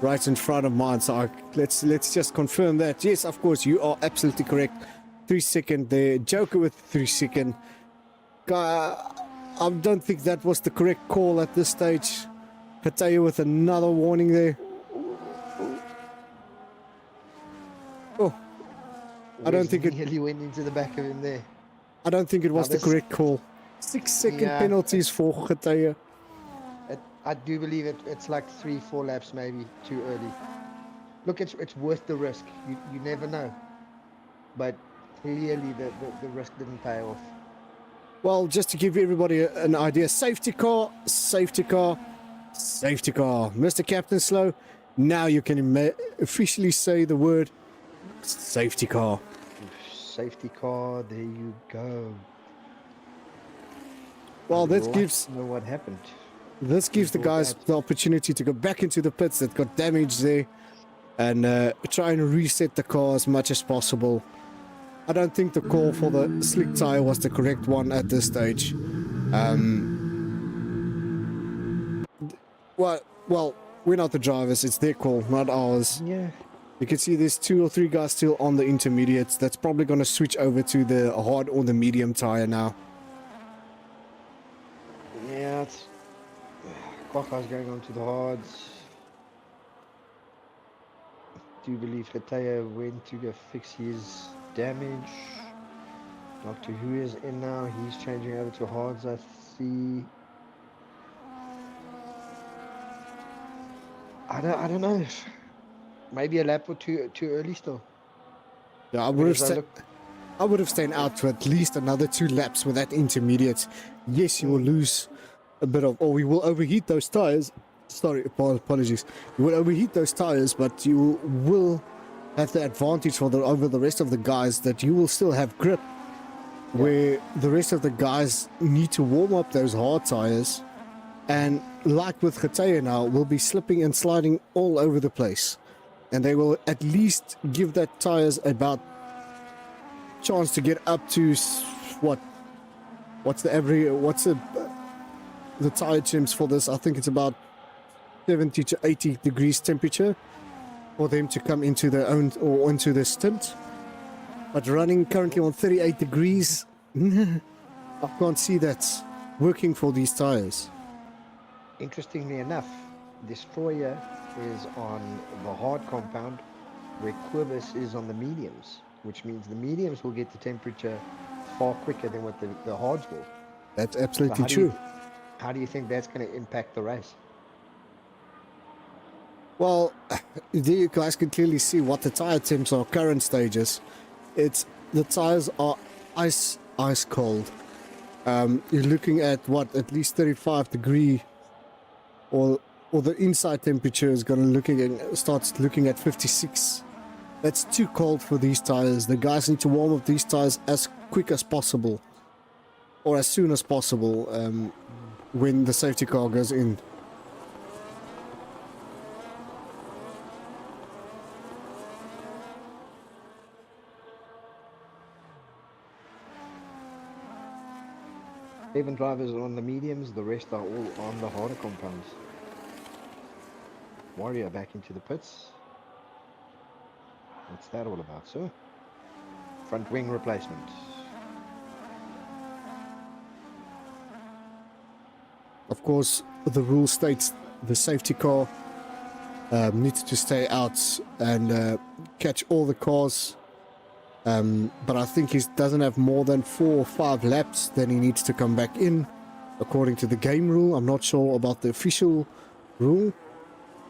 right in front of mine. So let's just confirm that. Yes, of course, you are absolutely correct. 3-second there. Joker with 3-second. I don't think that was the correct call at this stage. Getaya with another warning there. Oh, I don't think it nearly went into the back of him there. I don't think it was the correct call. 6-second penalties for Getaya. I do believe it's like 3-4 laps maybe too early. Look, it's worth the risk. You never know. But clearly the risk didn't pay off. Well, just to give everybody an idea, safety car, safety car, safety car. Mr. Captain Slow, now you can officially say the word safety car. Safety car, there you go. Well, I'd that like gives... to know what happened. This gives the guys the opportunity to go back into the pits that got damaged there and try and reset the car as much as possible. I don't think the call for the slick tire was the correct one at this stage. Well, we're not the drivers. It's their call, not ours. Yeah. You can see there's 2 or 3 guys still on the intermediates. That's probably going to switch over to the hard or the medium tire now. Yeah, it's... Kwaka's going on to the hards. I do believe Getaya went to go fix his damage. Dr. Who is in now. He's changing over to hards, I see. I don't know. Maybe a lap or two too early still. Yeah, I would have stayed out for at least another 2 laps with that intermediate. Yes, you will lose a bit of, or we will overheat those tires. Sorry, apologies. You will overheat those tires, but you will have the advantage over the rest of the guys that you will still have grip, where the rest of the guys need to warm up those hard tires, and like with Getaya now, will be slipping and sliding all over the place, and they will at least give that tires about chance to get up to what's the tire temps for this? I think it's about 70 to 80 degrees temperature for them to come into their own or into the stint. But running currently on 38 degrees, I can't see that working for these tires. Interestingly enough, Destroyer is on the hard compound, where Quibus is on the mediums, which means the mediums will get the temperature far quicker than what the hards will. That's So absolutely true. how do you think that's going to impact the race? Well, there you guys can clearly see what the tire temps are current stages. It's the tires are ice cold. You're looking at what, at least 35 degree, or the inside temperature is going to starts looking at 56. That's too cold for these tires. The guys need to warm up these tires as quick as possible, or as soon as possible, when the safety car goes in. Seven drivers are on the mediums, the rest are all on the harder compounds. Warrior back into the pits. What's that all about, sir? Front wing replacement. Of course, the rule states the safety car needs to stay out and catch all the cars. But I think he doesn't have more than 4 or 5 laps, then he needs to come back in, according to the game rule. I'm not sure about the official rule,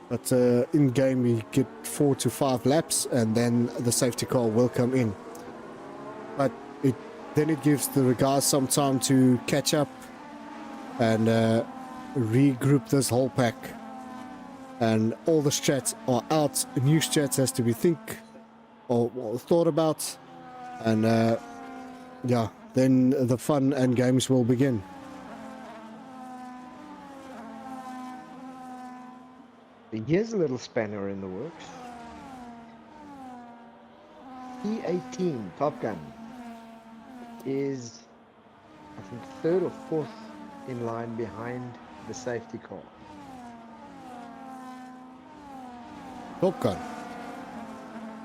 but in game you get 4 to 5 laps, and then the safety car will come in. But then it gives the guys some time to catch up and regroup this whole pack. And all the strats are out. New strats has to be thought about. And yeah, then the fun and games will begin. Here's a little spanner in the works. E18 Top Gun is, I think, 3rd or 4th in line behind the safety car. Top Gun.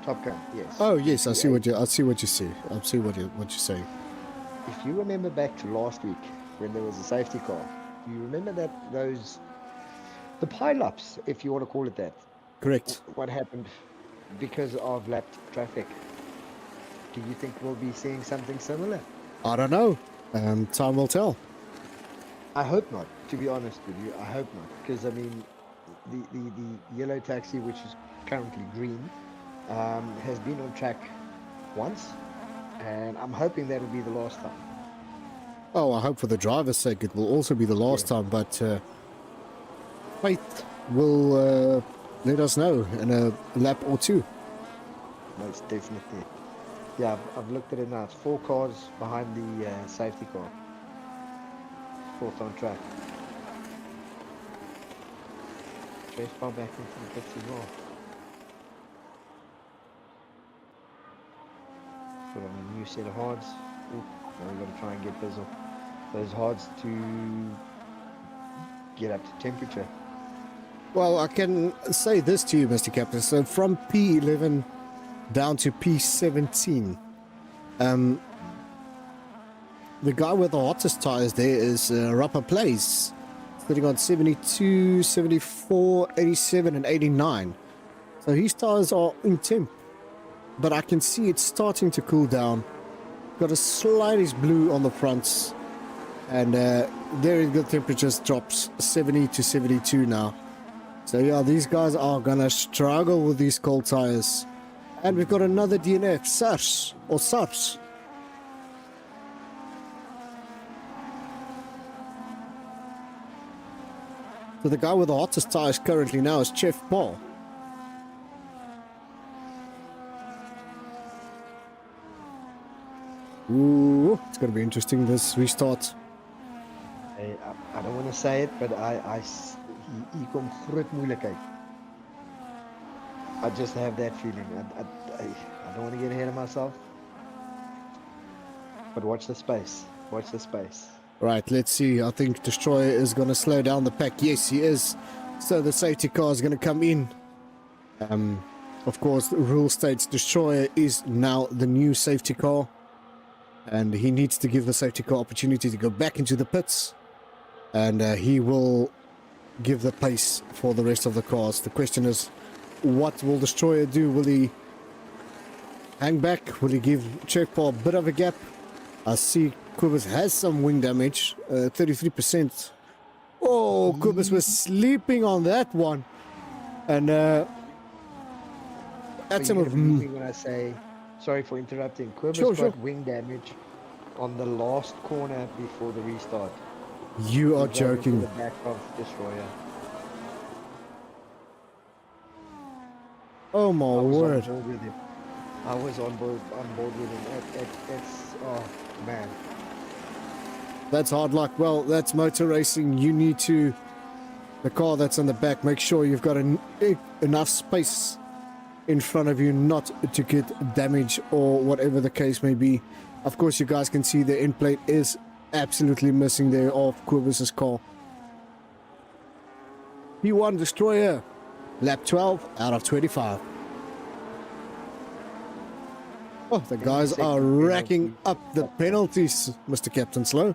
Top Gun, yes. Oh yes, I see what you say. I see what you're saying. If you remember back to last week when there was a safety car, do you remember the pile-ups, if you want to call it that? Correct. What happened because of lapped traffic? Do you think we'll be seeing something similar? I don't know. Time will tell. I hope not, to be honest with you. I hope not, because I mean, the yellow taxi, which is currently green, has been on track once, and I'm hoping that will be the last time. Oh, I hope for the driver's sake it will also be the last time, but fate will let us know in a lap or two. Most definitely. Yeah, I've looked at it now. It's 4 cars behind the safety car. 4th on track. Chase far back into the pits as well. Put on a new set of hards. Ooh, now we've got to try and get those hards to get up to temperature. Well, I can say this to you, Mr. Captain. So from P11 down to P17, the guy with the hottest tires there is Rapper Plays, sitting on 72, 74, 87 and 89. So his tires are in temp, but I can see it's starting to cool down. Got a slightest blue on the fronts, and very good temperatures, drops 70 to 72 now. So yeah, these guys are gonna struggle with these cold tires. And we've got another DNF, SARS. So the guy with the hottest tires currently now is Chef Paul. Ooh, it's gonna be interesting, this restart. I don't want to say it, but hier kom groot moeilikheid. I just have that feeling. I don't want to get ahead of myself. But watch the space. Watch the space. Right, let's see. I think Destroyer is going to slow down the pack. Yes, he is. So the safety car is going to come in. Of course, the rule states Destroyer is now the new safety car. And he needs to give the safety car opportunity to go back into the pits. And he will give the pace for the rest of the cars. The question is, what will Destroyer do? Will he hang back? Will he give Chef Paul a bit of a gap? I see Quibus has some wing damage, 33%. Oh, Quibus was sleeping on that one. And So Atom you're of... gonna believe me when I say, sorry for interrupting. Quibus Sure, got sure. wing damage on the last corner before the restart. You are He drove into joking. the back of Destroyer. Oh my I was word. on board with him. I was on board with him. It's oh man. That's hard luck. Well, that's motor racing. You need to, the car that's on the back, make sure you've got enough space in front of you not to get damage or whatever the case may be. Of course, you guys can see the end plate is absolutely missing there of Quibus's car. P1 Destroyer, lap 12 out of 25. Oh, the guys are racking up the penalties, Mr. Captain Slow.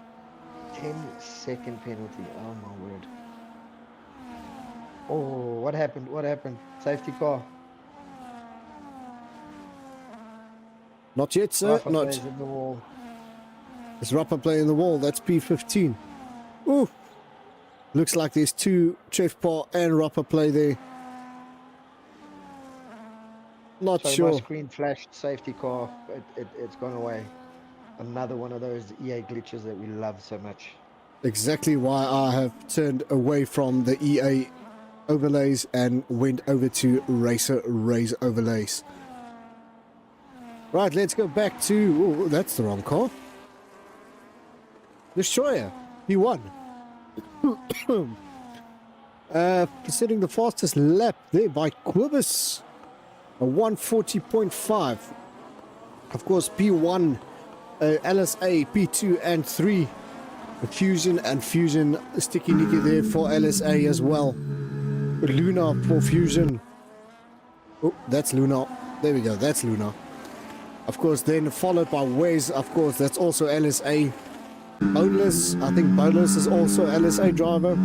10-second penalty. Oh my word. Oh, what happened? What happened? Safety car. Not yet, sir. Rafa Not. plays in the wall. There's Rapper playing the wall. That's P15. Ooh. Looks like there's two Chefpa and Rapper play there. Not Sorry, sure. my screen flashed safety car. It's gone away. Another one of those EA glitches that we love so much. Exactly why I have turned away from the EA overlays and went over to Racer Race overlays. Right, let's go back to... Oh, that's the wrong car. Destroyer, P1. Setting the fastest lap there by Quibus. A 140.5. Of course, P1, LSA, P2 and 3. Fusion and Fusion. Sticky Nicky there for LSA as well. Luna for Fusion. Oh, that's Luna. There we go, that's Luna. Of course, then followed by Wes. Of course, that's also LSA. Boneless, I think Boneless is also LSA driver.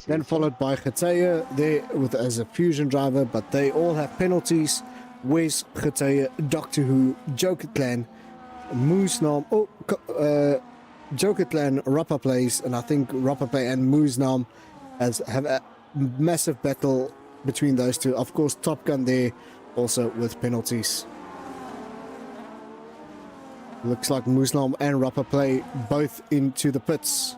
Then followed by Geteya there with as a Fusion driver, but they all have penalties. Wes, Geteya, Doctor Who, Joker Clan, Moosnaam, Joker Clan, Rappa plays, and I think Rappa play and Moosnaam have a massive battle between those two. Of course, Top Gun there also with penalties. Looks like Moosnaam and Rappa play both into the pits.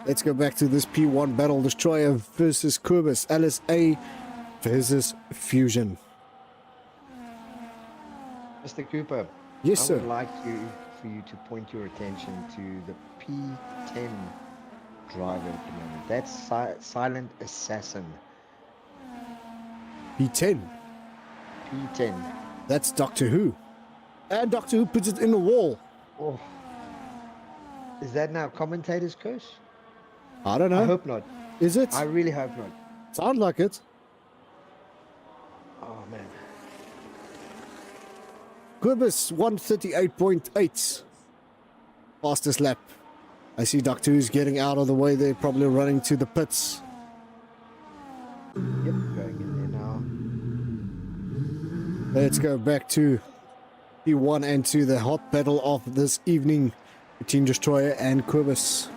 Let's go back to this P1 battle. Destroyer versus Quibus. LSA versus Fusion. Mr. Cooper. Yes, sir. I would like for you to point your attention to the P10 driver at the moment. That's Silent Assassin. P10. P10. That's Doctor Who. And Doctor Who puts it in the wall. Oh. Is that now commentator's curse? I don't know. I hope not. Is it? I really hope not. Sound like it. Oh man. Quibus 138.8. Fastest lap. I see Doctor Who's getting out of the way. They're probably running to the pits. Yep, going in there now. Let's go back to P1 and to the hot battle of this evening between Destroyer and Quibus.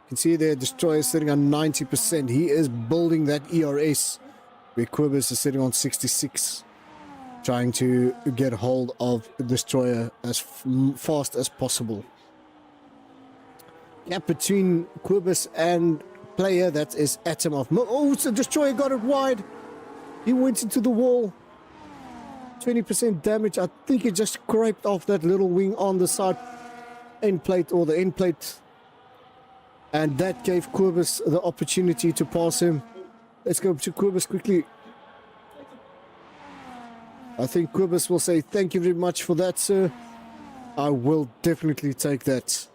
You can see there Destroyer sitting on 90%. He is building that ERS, where Quibus is sitting on 66, trying to get hold of Destroyer as fast as possible. Gap between Quibus and player, that is Atom of... Oh, so Destroyer got it wide. He went into the wall. 20% damage. I think he just scraped off that little wing on the side end plate or the end plate. And that gave Quibus the opportunity to pass him. Let's go to Quibus quickly. I think Quibus will say, thank you very much for that, sir. I will definitely take that.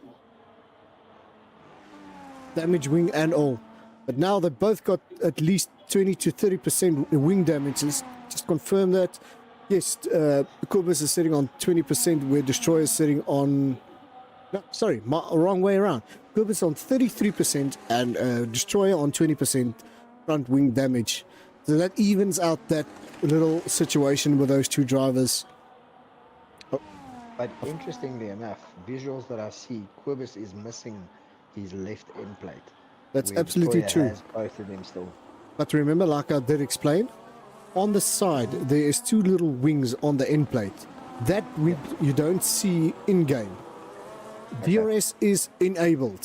Damage, wing and all. But now they both got at least 20 to 30% wing damage. Let's just confirm that. Yes, Quibus is sitting on 20% where Destroyer is sitting on... No, sorry, wrong way around. Quibus on 33% and Destroyer on 20% front wing damage. So that evens out that little situation with those two drivers. But interestingly enough, visuals that I see, Quibus is missing his left end plate, That's where absolutely Destroyer true. has both of them still. But remember, like I did explain, on the side there is two little wings on the end plate. That wing you don't see in game. Okay. DRS is enabled.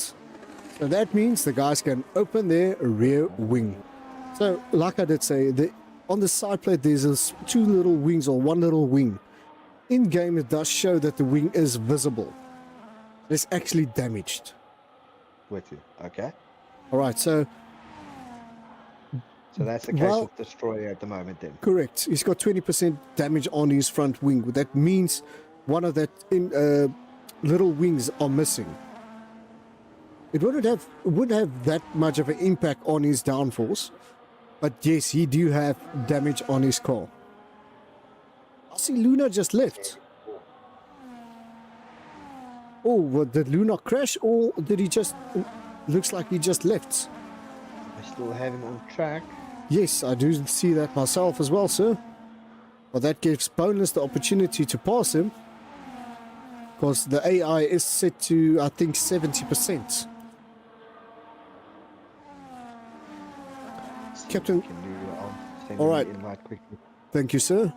So that means the guys can open their rear wing. So, like I did say, on the side plate there's two little wings or one little wing. In game it does show that the wing is visible. It's actually damaged. With you. Okay. Alright, so that's the case with Destroyer at the moment then. correct. He's got 20% damage on his front wing. That means one of that little wings are missing. It wouldn't have that much of an impact on his downforce, but yes, he do have damage on his car. I see Luna just left. Oh, well, did Luna crash or did he just... Looks like he just left. I still have him on track. Yes, I do see that myself as well, sir. But that gives Bonus the opportunity to pass him. Because the AI is set to, I think, 70%. Captain... All right. Invite quickly. Thank you, sir.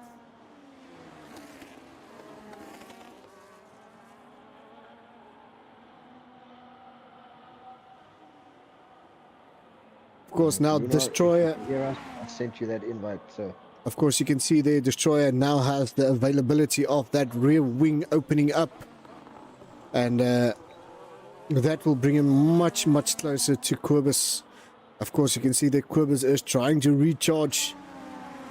Of course, now Destroyer... I sent you that invite, so... Of course, you can see there, Destroyer now has the availability of that rear wing opening up. And that will bring him much, much closer to Quibus. Of course, you can see that Quibus is trying to recharge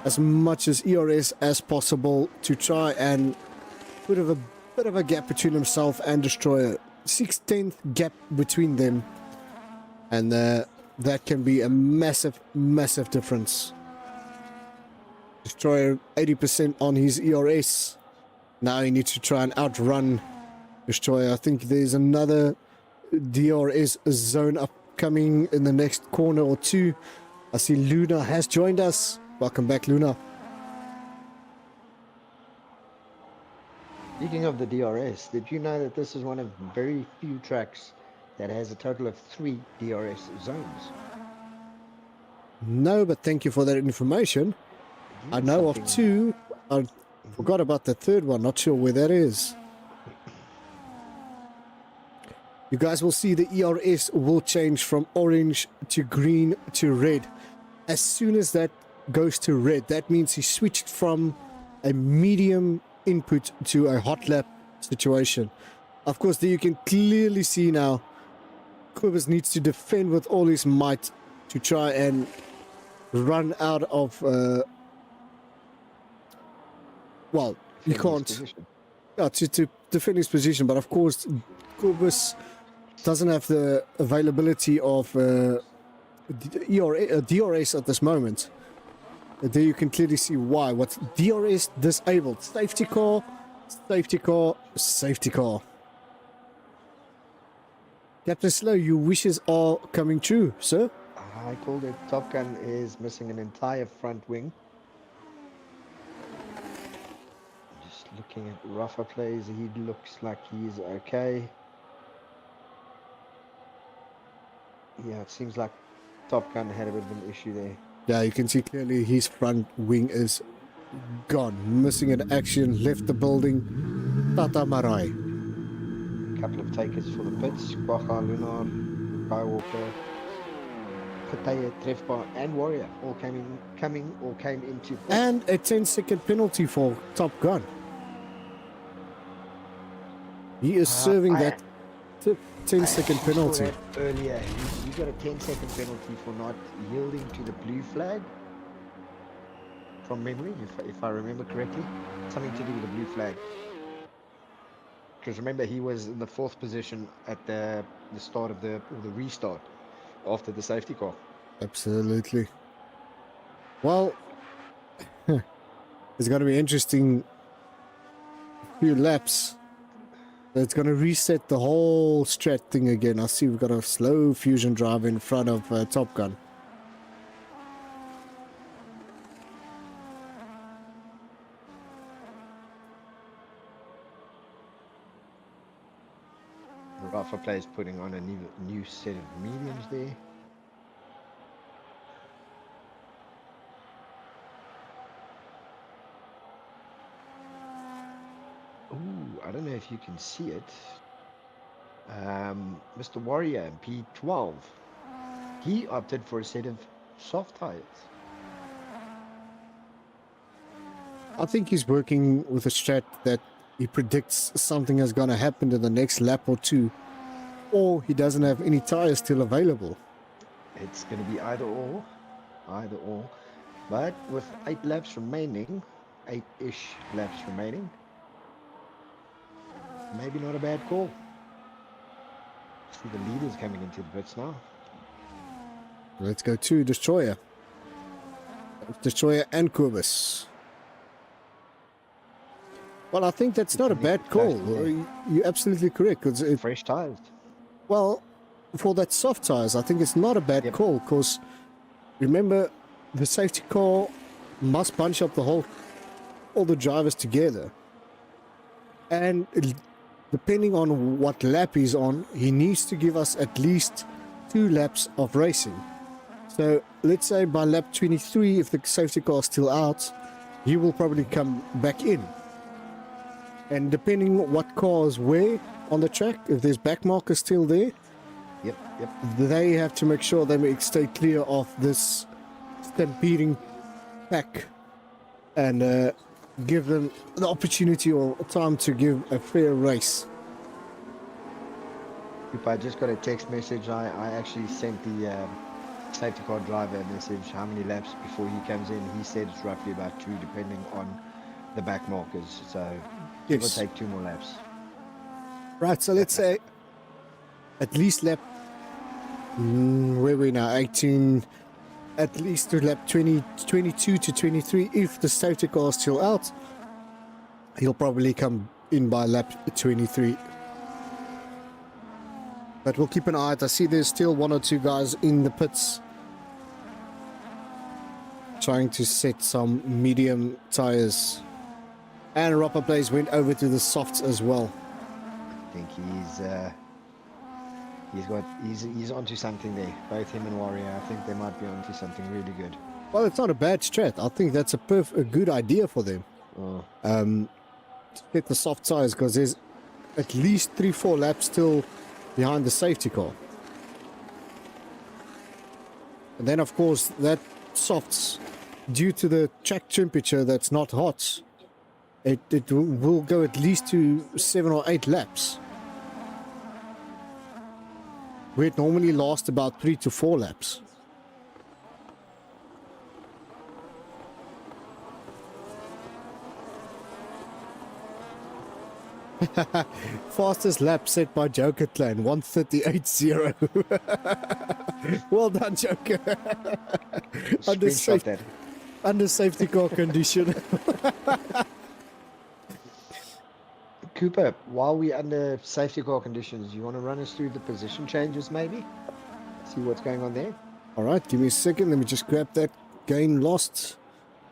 as much as ERS as possible to try and put a bit of a gap between himself and Destroyer. 6/10 gap between them. And that can be a massive, massive difference. Destroyer 80% on his ERS. Now he needs to try and outrun Destroyer. I think there's another DRS zone upcoming in the next corner or two. I see Luna has joined us. Welcome back, Luna. Speaking of the DRS, did you know that this is one of very few tracks that has a total of 3 DRS zones? No, but thank you for that information. I know of 2. I forgot about the third one. Not sure where that is. You guys will see the ERS will change from orange to green to red. As soon as that goes to red, that means he switched from a medium input to a hot lap situation. Of course, there you can clearly see now Quibus needs to defend with all his might to try and run out of... well, he can't... to defend his position, but of course, Quibus doesn't have the availability of DRS at this moment. There you can clearly see why. What's DRS disabled? Safety car, safety car, safety car. Captain Slow, your wishes are coming true, sir. I called it. Top Gun is missing an entire front wing. Just looking at Rafa plays, he looks like he's okay. Yeah, it seems like Top Gun had a bit of an issue there. Yeah, you can see clearly his front wing is gone. Missing in action, left the building. Tata Marai. Couple of takers for the pits. Kwacha, Lunar, Skywalker, Pataya, Trefbar and Warrior all came into pits. And a 10-second penalty for Top Gun. He is serving that 10-second penalty. Earlier, he got a 10-second penalty for not yielding to the blue flag. From memory, if I remember correctly, something to do with the blue flag. Because remember, he was in the 4th position at the start of the restart after the safety car. Absolutely. Well, it's going to be interesting few laps. It's going to reset the whole strat thing again. I see we've got a slow fusion drive in front of Top Gun. Play is putting on a new set of mediums there. Ooh, I don't know if you can see it. Mr. Warrior P12, he opted for a set of soft tires. I think he's working with a strat that he predicts something is going to happen in the next lap or two, or he doesn't have any tires still available. It's going to be either or. But with 8 laps remaining, 8-ish laps remaining, maybe not a bad call. See the leaders coming into the pits now. Let's go to Destroyer. Destroyer and Corbus. Well, I think that's not a bad call. You're absolutely correct. Fresh tires. Well, for that soft tires, I think it's not a bad call, because remember, the safety car must bunch up all the drivers together. And depending on what lap he's on, he needs to give us at least 2 laps of racing. So let's say by lap 23, if the safety car is still out, he will probably come back in. And depending on what cars where on the track, if there's back markers still there, they have to make sure they stay clear of this stampeding pack and give them the opportunity or time to give a fair race. If I just got a text message, I actually sent the safety car driver a message how many laps before he comes in. He said it's roughly about 2, depending on the back markers. So it will take 2 more laps. Right, so let's say at least lap, where are we now, 18, at least to lap 22 to 23. If the safety car is still out, he'll probably come in by lap 23. But we'll keep an eye out. I see there's still 1 or 2 guys in the pits trying to set some medium tires. And Rapper Blaze went over to the softs as well. I think he's onto something there. Both him and Warrior, I think they might be onto something really good. Well, it's not a bad strat. I think that's a good idea for them. To get the soft tires, because there's at least 3-4 laps still behind the safety car. And then of course that softs, due to the track temperature that's not hot, it will go at least to 7 or 8 laps, where it normally lasts about 3 to 4 laps. Fastest lap set by Joker Clan, 1:38.0. Well done, Joker. Under safety car condition. Cooper, while we're under safety car conditions, you want to run us through the position changes maybe? See what's going on there? Alright, give me a second. Let me just grab that gain lost.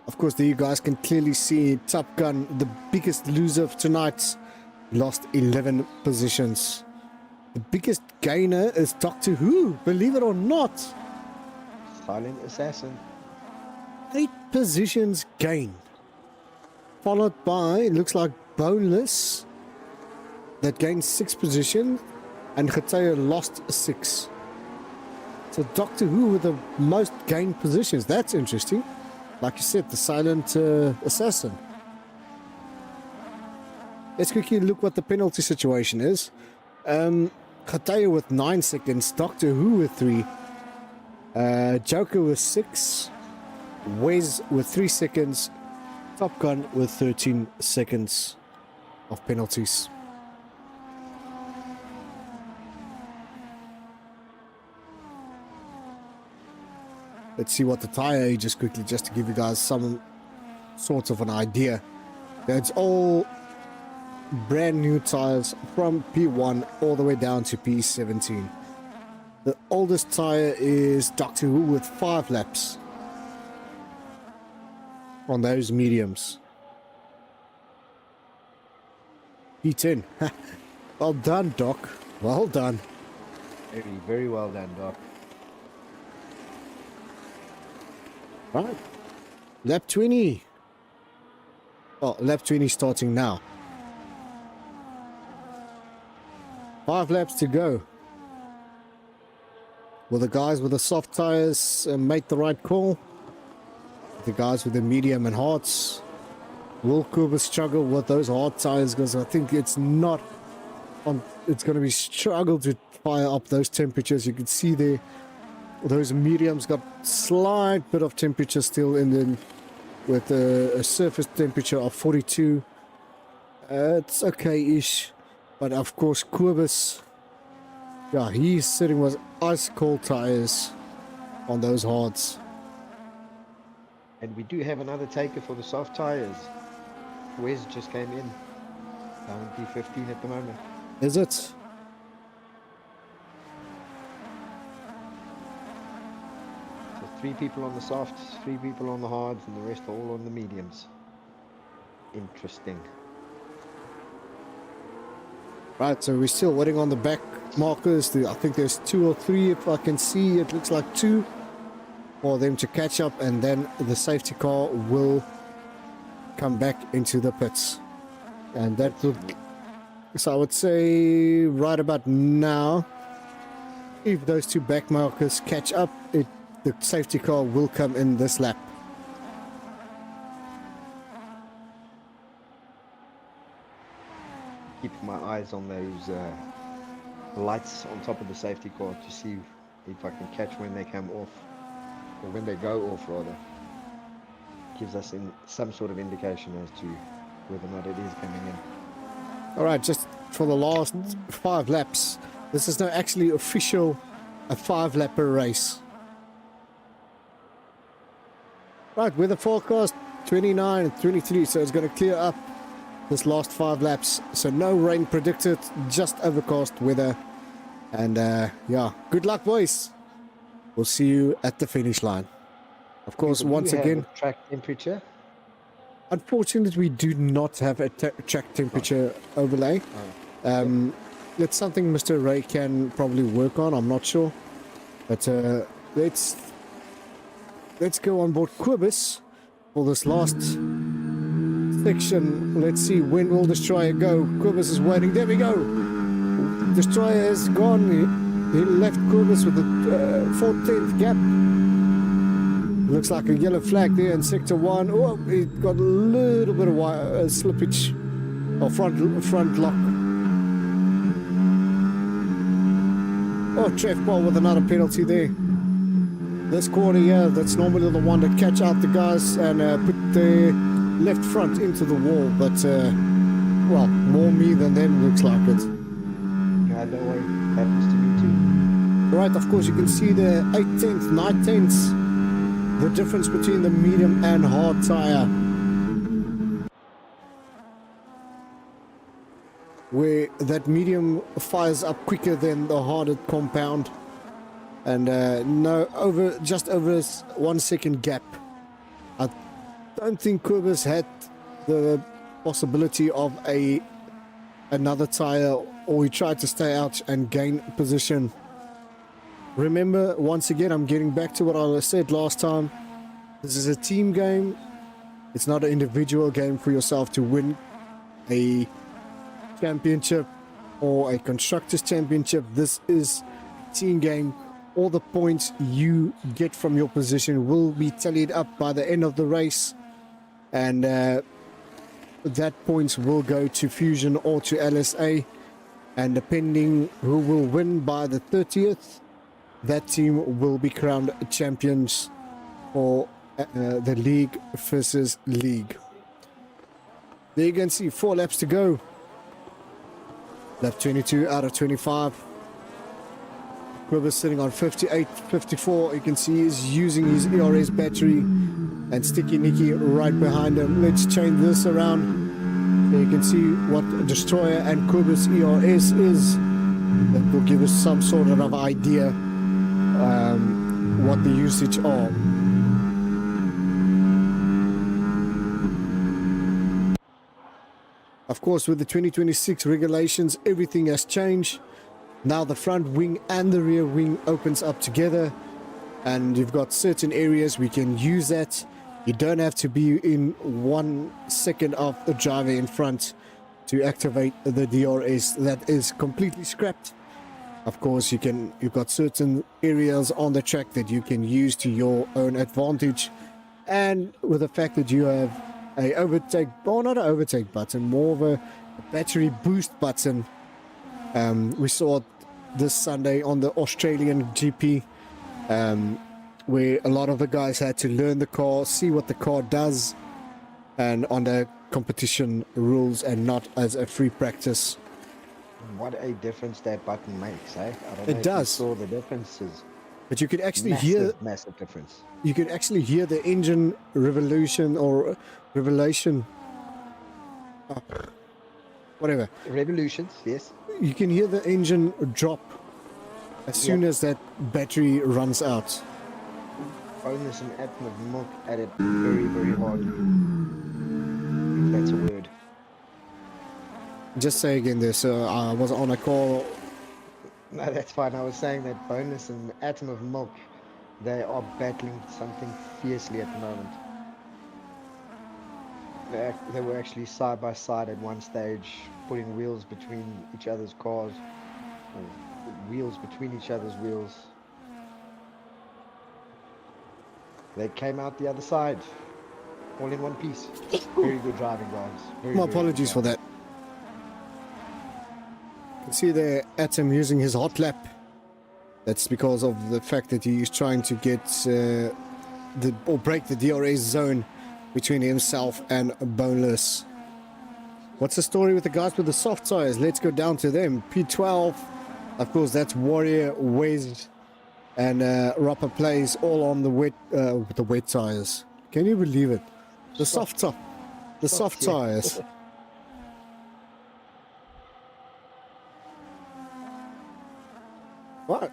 Of course, there you guys can clearly see Top Gun, the biggest loser of tonight, lost 11 positions. The biggest gainer is Doctor Who, believe it or not. Silent Assassin. 8 positions gain. Followed by, it looks like Boneless, that gained 6 positions, and Getaia lost 6. So Doctor Who with the most gained positions. That's interesting. Like you said, the Silent Assassin. Let's quickly look what the penalty situation is. Getaia with 9 seconds, Doctor Who with 3, Joker with 6, Wes with 3 seconds, Top Gun with 13 seconds of penalties. Let's see what the tire age is quickly, just to give you guys some sort of an idea. That's all brand new tires from P1 all the way down to P17. The oldest tire is Doctor Who with 5 laps on those mediums. P10. Well done, Doc. Well done. Very, very well done, Doc. Right. Lap 20. Oh, lap 20 starting now. 5 laps to go. Will the guys with the soft tires make the right call? The guys with the medium and hards, will Kuba struggle with those hard tires? Because I think it's not on. It's going to be struggle to fire up those temperatures. You can see there, those mediums got slight bit of temperature still in them, with a surface temperature of 42. It's okay-ish, but of course Kuba's, yeah, he's sitting with ice cold tires on those hards. And we do have another taker for the soft tires. Wes just came in. Down P15 at the moment. Is it? So 3 people on the softs, 3 people on the hards, and the rest are all on the mediums. Interesting. Right, so we're still waiting on the back markers. I think there's 2 or 3, if I can see. It looks like 2 for them to catch up, and then the safety car will come back into the pits. And that will, so I would say right about now, if those 2 back markers catch up, the safety car will come in this lap. Keep my eyes on those lights on top of the safety car to see if I can catch when they come off, or when they go off rather. Gives us some sort of indication as to whether or not it is coming in. Alright, just for the last 5 laps, this is now actually official a 5-lapper race. Right, weather forecast 29 and 23, so it's going to clear up this last 5 laps. So no rain predicted, just overcast weather. And yeah, good luck, boys. We'll see you at the finish line. Of course, once again, track temperature. Unfortunately, we do not have a track temperature overlay. It's something Mr. Ray can probably work on. I'm not sure, but let's go on board Quibus for this last section. Let's see, when will Destroyer go? Quibus is waiting. There we go. Destroyer is gone. He left Quibus with a 4/10 gap. Looks like a yellow flag there in sector 1. Oh, he got a little bit of slippage, or front lock. Oh, Trev Ball with another penalty there. This corner here, that's normally the one that catch out the guys and put the left front into the wall, but well, more me than them, looks like it. Yeah, don't worry, happens to me too. Right, of course you can see the 8/10, 9/10, the difference between the medium and hard tire, where that medium fires up quicker than the harder compound, and just over a 1 second gap. I don't think Quibus had the possibility of another tire, or he tried to stay out and gain position. Remember, once again, I'm getting back to what I said last time. This is a team game. It's not an individual game for yourself to win a championship or a constructors championship. This is a team game. All the points you get from your position will be tallied up by the end of the race, and that points will go to Fusion or to LSA, and depending who will win by the 30th, that team will be crowned champions for the league versus league. There you can see 4 laps to go. Lap 22 out of 25. Quibus sitting on 58, 54. You can see he's using his ERS battery, and Sticky Nicky right behind him. Let's change this around. There you can see what Destroyer and Quibus ERS is. That will give us some sort of idea what the usage are. Of course, with the 2026 regulations, everything has changed. Now the front wing and the rear wing opens up together, and you've got certain areas we can use that. You don't have to be in 1 second of the driver in front to activate the DRS. That is completely scrapped. Of course, you've got certain areas on the track that you can use to your own advantage, and with the fact that you have a overtake, or not an overtake button, more of a battery boost button. We saw it this Sunday on the Australian GP, where a lot of the guys had to learn the car, see what the car does, and on the competition rules and not as a free practice. What a difference that button makes, eh? I don't It know if does. you saw the differences. But you could actually Massive difference. you could actually hear the engine revolution or revelation, whatever. Revolutions, yes. You can hear the engine drop as soon as that battery runs out. Bonus and atom of milk at it very, very hard. If that's a word. Just say again this, I was on a call. No, that's fine. I was saying that bonus and atom of milk, they are battling something fiercely at the moment. They were actually side by side at one stage, putting wheels between each other's cars, or wheels between each other's wheels. They came out the other side, all in one piece. Very good driving, guys. My apologies for that. You can see there Atom using his hot lap. That's because of the fact that he is trying to get break the DRS zone between himself and Boneless. What's the story with the guys with the soft tires? Let's go down to them. P12, of course, that's Warrior, Wes, and Rapper Plays all on the wet tires. Can you believe it? The soft tires. What?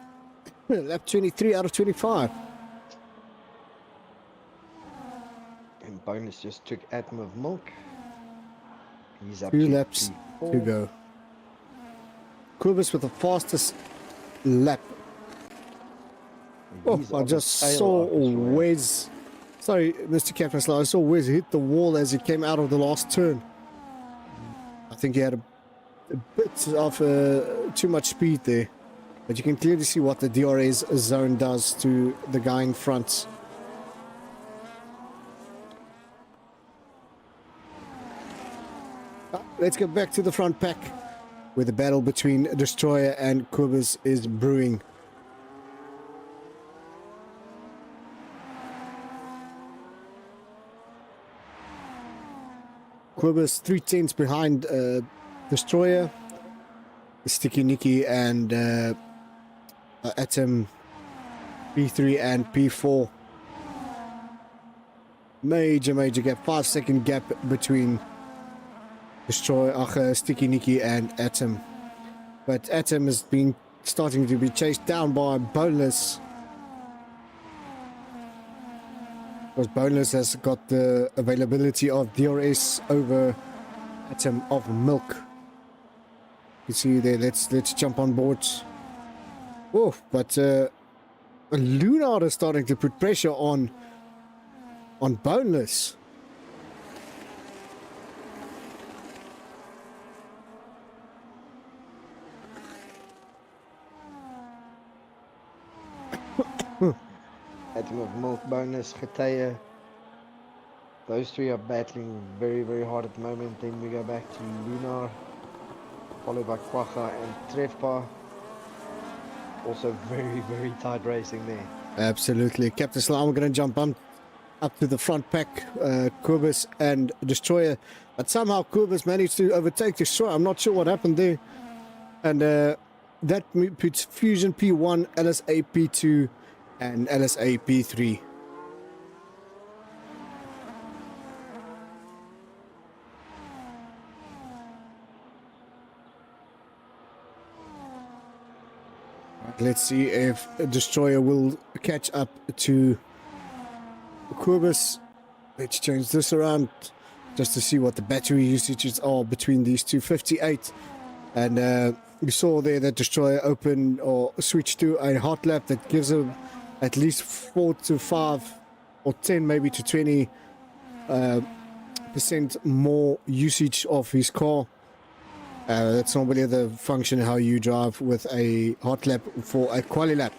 Lap 23 out of 25. And Bonus just took atom of milk. He's up 2 to laps P4. to go. Kubis with the fastest lap. Oh, He's I on the just tail saw of this race. Wes. Sorry, Mr. Captain Slow. I saw Wes hit the wall as he came out of the last turn. I think he had a bit of too much speed there. But you can clearly see what the DRS zone does to the guy in front. Let's get back to the front pack, where the battle between Destroyer and Kubis is brewing. Kubis 3/10 behind Destroyer, Sticky Nicky and Atom P3 and P4. Major gap, 5-second gap between Destroyer, Sticky Nicky and Atom. But Atom has been starting to be chased down by Boneless. Because Boneless has got the availability of DRS over Atom of Milk. You see there, let's jump on board. Oh, but Lunar is starting to put pressure on Boneless. Atom of milk, Bonus, Geteye. Those three are battling very, very hard at the moment. Then we go back to Lunar, followed by Quagga and Trefpa. Also very, very tight racing there. Absolutely. Captain Slam, we're going to jump up to the front pack, Kubis and Destroyer. But somehow Kubis managed to overtake Destroyer. I'm not sure what happened there. And that puts Fusion P1, LSA P2, and LSA P3. Let's see if Destroyer will catch up to Kubis. Let's change this around just to see what the battery usages are between these two. 58 and you saw there that Destroyer opened or switched to a hot lap that gives him at least 4 to 5 or 10 maybe to 20 percent more usage of his car. That's normally the function how you drive with a hot lap for a quali lap.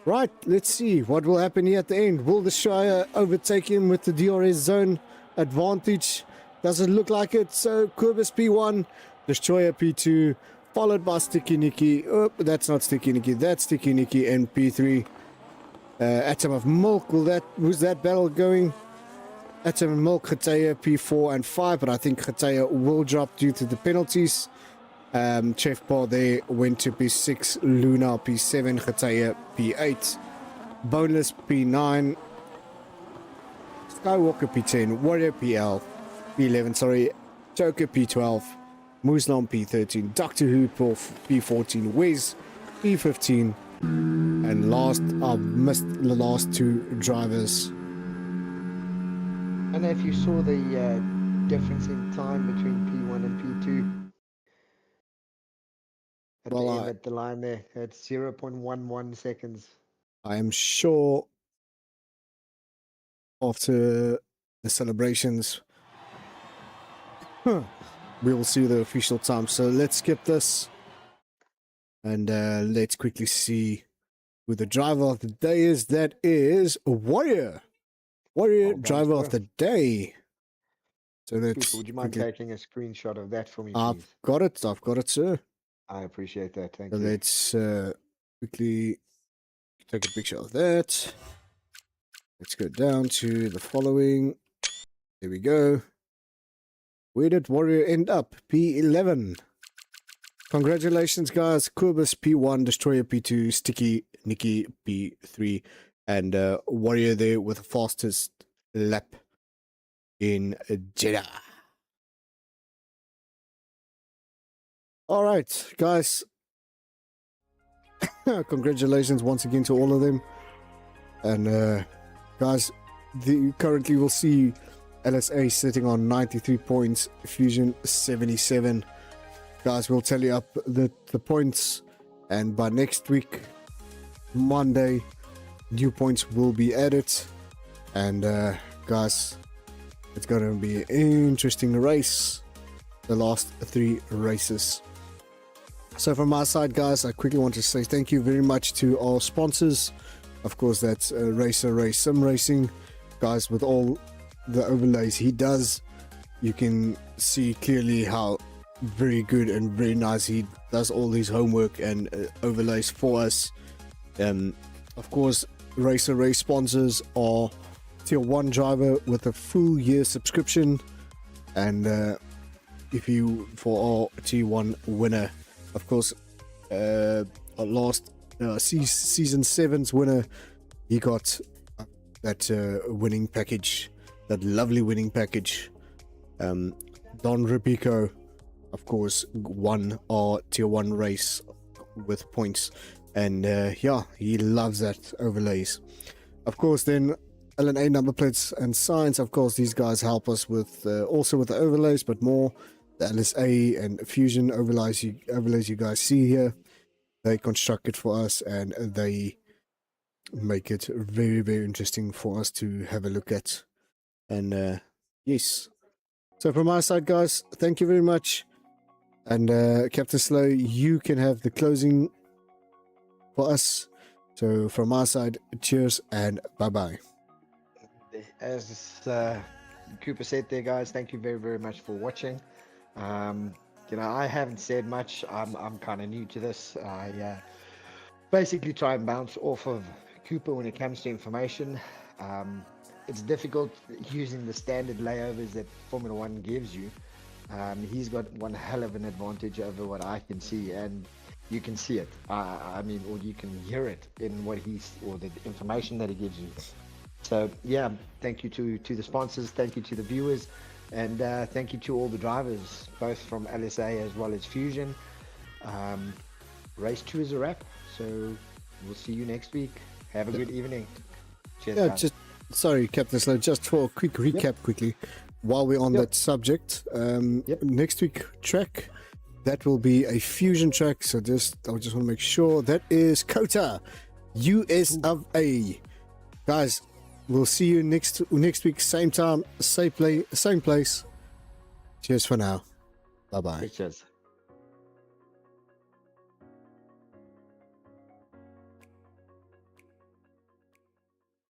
Right, let's see what will happen here at the end. Will the Shire overtake him with the DRS zone advantage? Doesn't look like it. So Kubus P1, Destroyer P2, followed by Sticky Nicky. Oh, that's not Sticky Nicky, that's Sticky Nicky and P3. Atom of Milk, who's that battle going? Atom of Milk, Khataya P4 and 5, but I think Khataya will drop due to the penalties. Chef Bar there went to P6, Luna P7, Khataya P8, Boneless P9, Skywalker P10, Warrior P11, sorry, Joker P12, Muslim P13, Doctor Who P14, Wiz P15, and last, I've missed the last two drivers. And if you saw the difference in time between P1 and P2 at the end at the line there, it's 0.11 seconds. I am sure after the celebrations, we will see the official time. So let's skip this and let's quickly see who the driver of the day is. That is Warrior. Warrior, driver of the day. So let's. Would you mind taking a screenshot of that for me, please? I've got it, sir. I appreciate that. Thank you. Let's quickly take a picture of that. Let's go down to the following. There we go. Where did Warrior end up? P11. Congratulations, guys. Kubus P1, Destroyer P2, Sticky Nicky P3, and Warrior there with the fastest lap in Jeddah. All right, guys. Congratulations once again to all of them. And guys, currently we'll see LSA sitting on 93 points, Fusion 77. Guys, we'll tell you up the points, and by next week, Monday, new points will be added. And guys, it's going to be an interesting race, the last 3 races. So from my side, guys, I quickly want to say thank you very much to our sponsors. Of course, that's Racer Race Sim Racing. Guys, with all the overlays he does, you can see clearly how very good and very nice he does all his homework and overlays for us. Of course, Racer Race sponsors are Tier 1 driver with a full year subscription, and if you for our Tier 1 winner, of course, our last season 7's winner, he got that winning package, that lovely winning package. Don Rubico, of course, won our Tier 1 race with points, and yeah, he loves that overlays. Of course, then LNA number plates and signs, of course, these guys help us with also with the overlays, but more the LSA and Fusion overlays you guys see here. They construct it for us, and they make it very, very interesting for us to have a look at. And yes, so from my side, guys, thank you very much. And Captain Slow, you can have the closing for us. So from my side, cheers and bye-bye. As Cooper said there, guys, thank you very, very much for watching. You know, I haven't said much. I'm kind of new to this. I basically try and bounce off of Cooper when it comes to information. It's difficult using the standard layovers that Formula One gives you. He's got one hell of an advantage over what I can see, and you can see it. I mean, or you can hear it in what or the information that he gives you. So yeah, thank you to the sponsors, thank you to the viewers, and thank you to all the drivers, both from LSA as well as Fusion. Race 2 is a wrap, so we'll see you next week. Have a good evening. Cheers, yeah, guys. just sorry, Captain Slow, just for a quick recap quickly, while we're on that subject. Next week track, that will be a fusion track. So I just want to make sure that is Kota, US of A. Guys, we'll see you next week, same time, same place. Cheers for now. Bye bye. Cheers.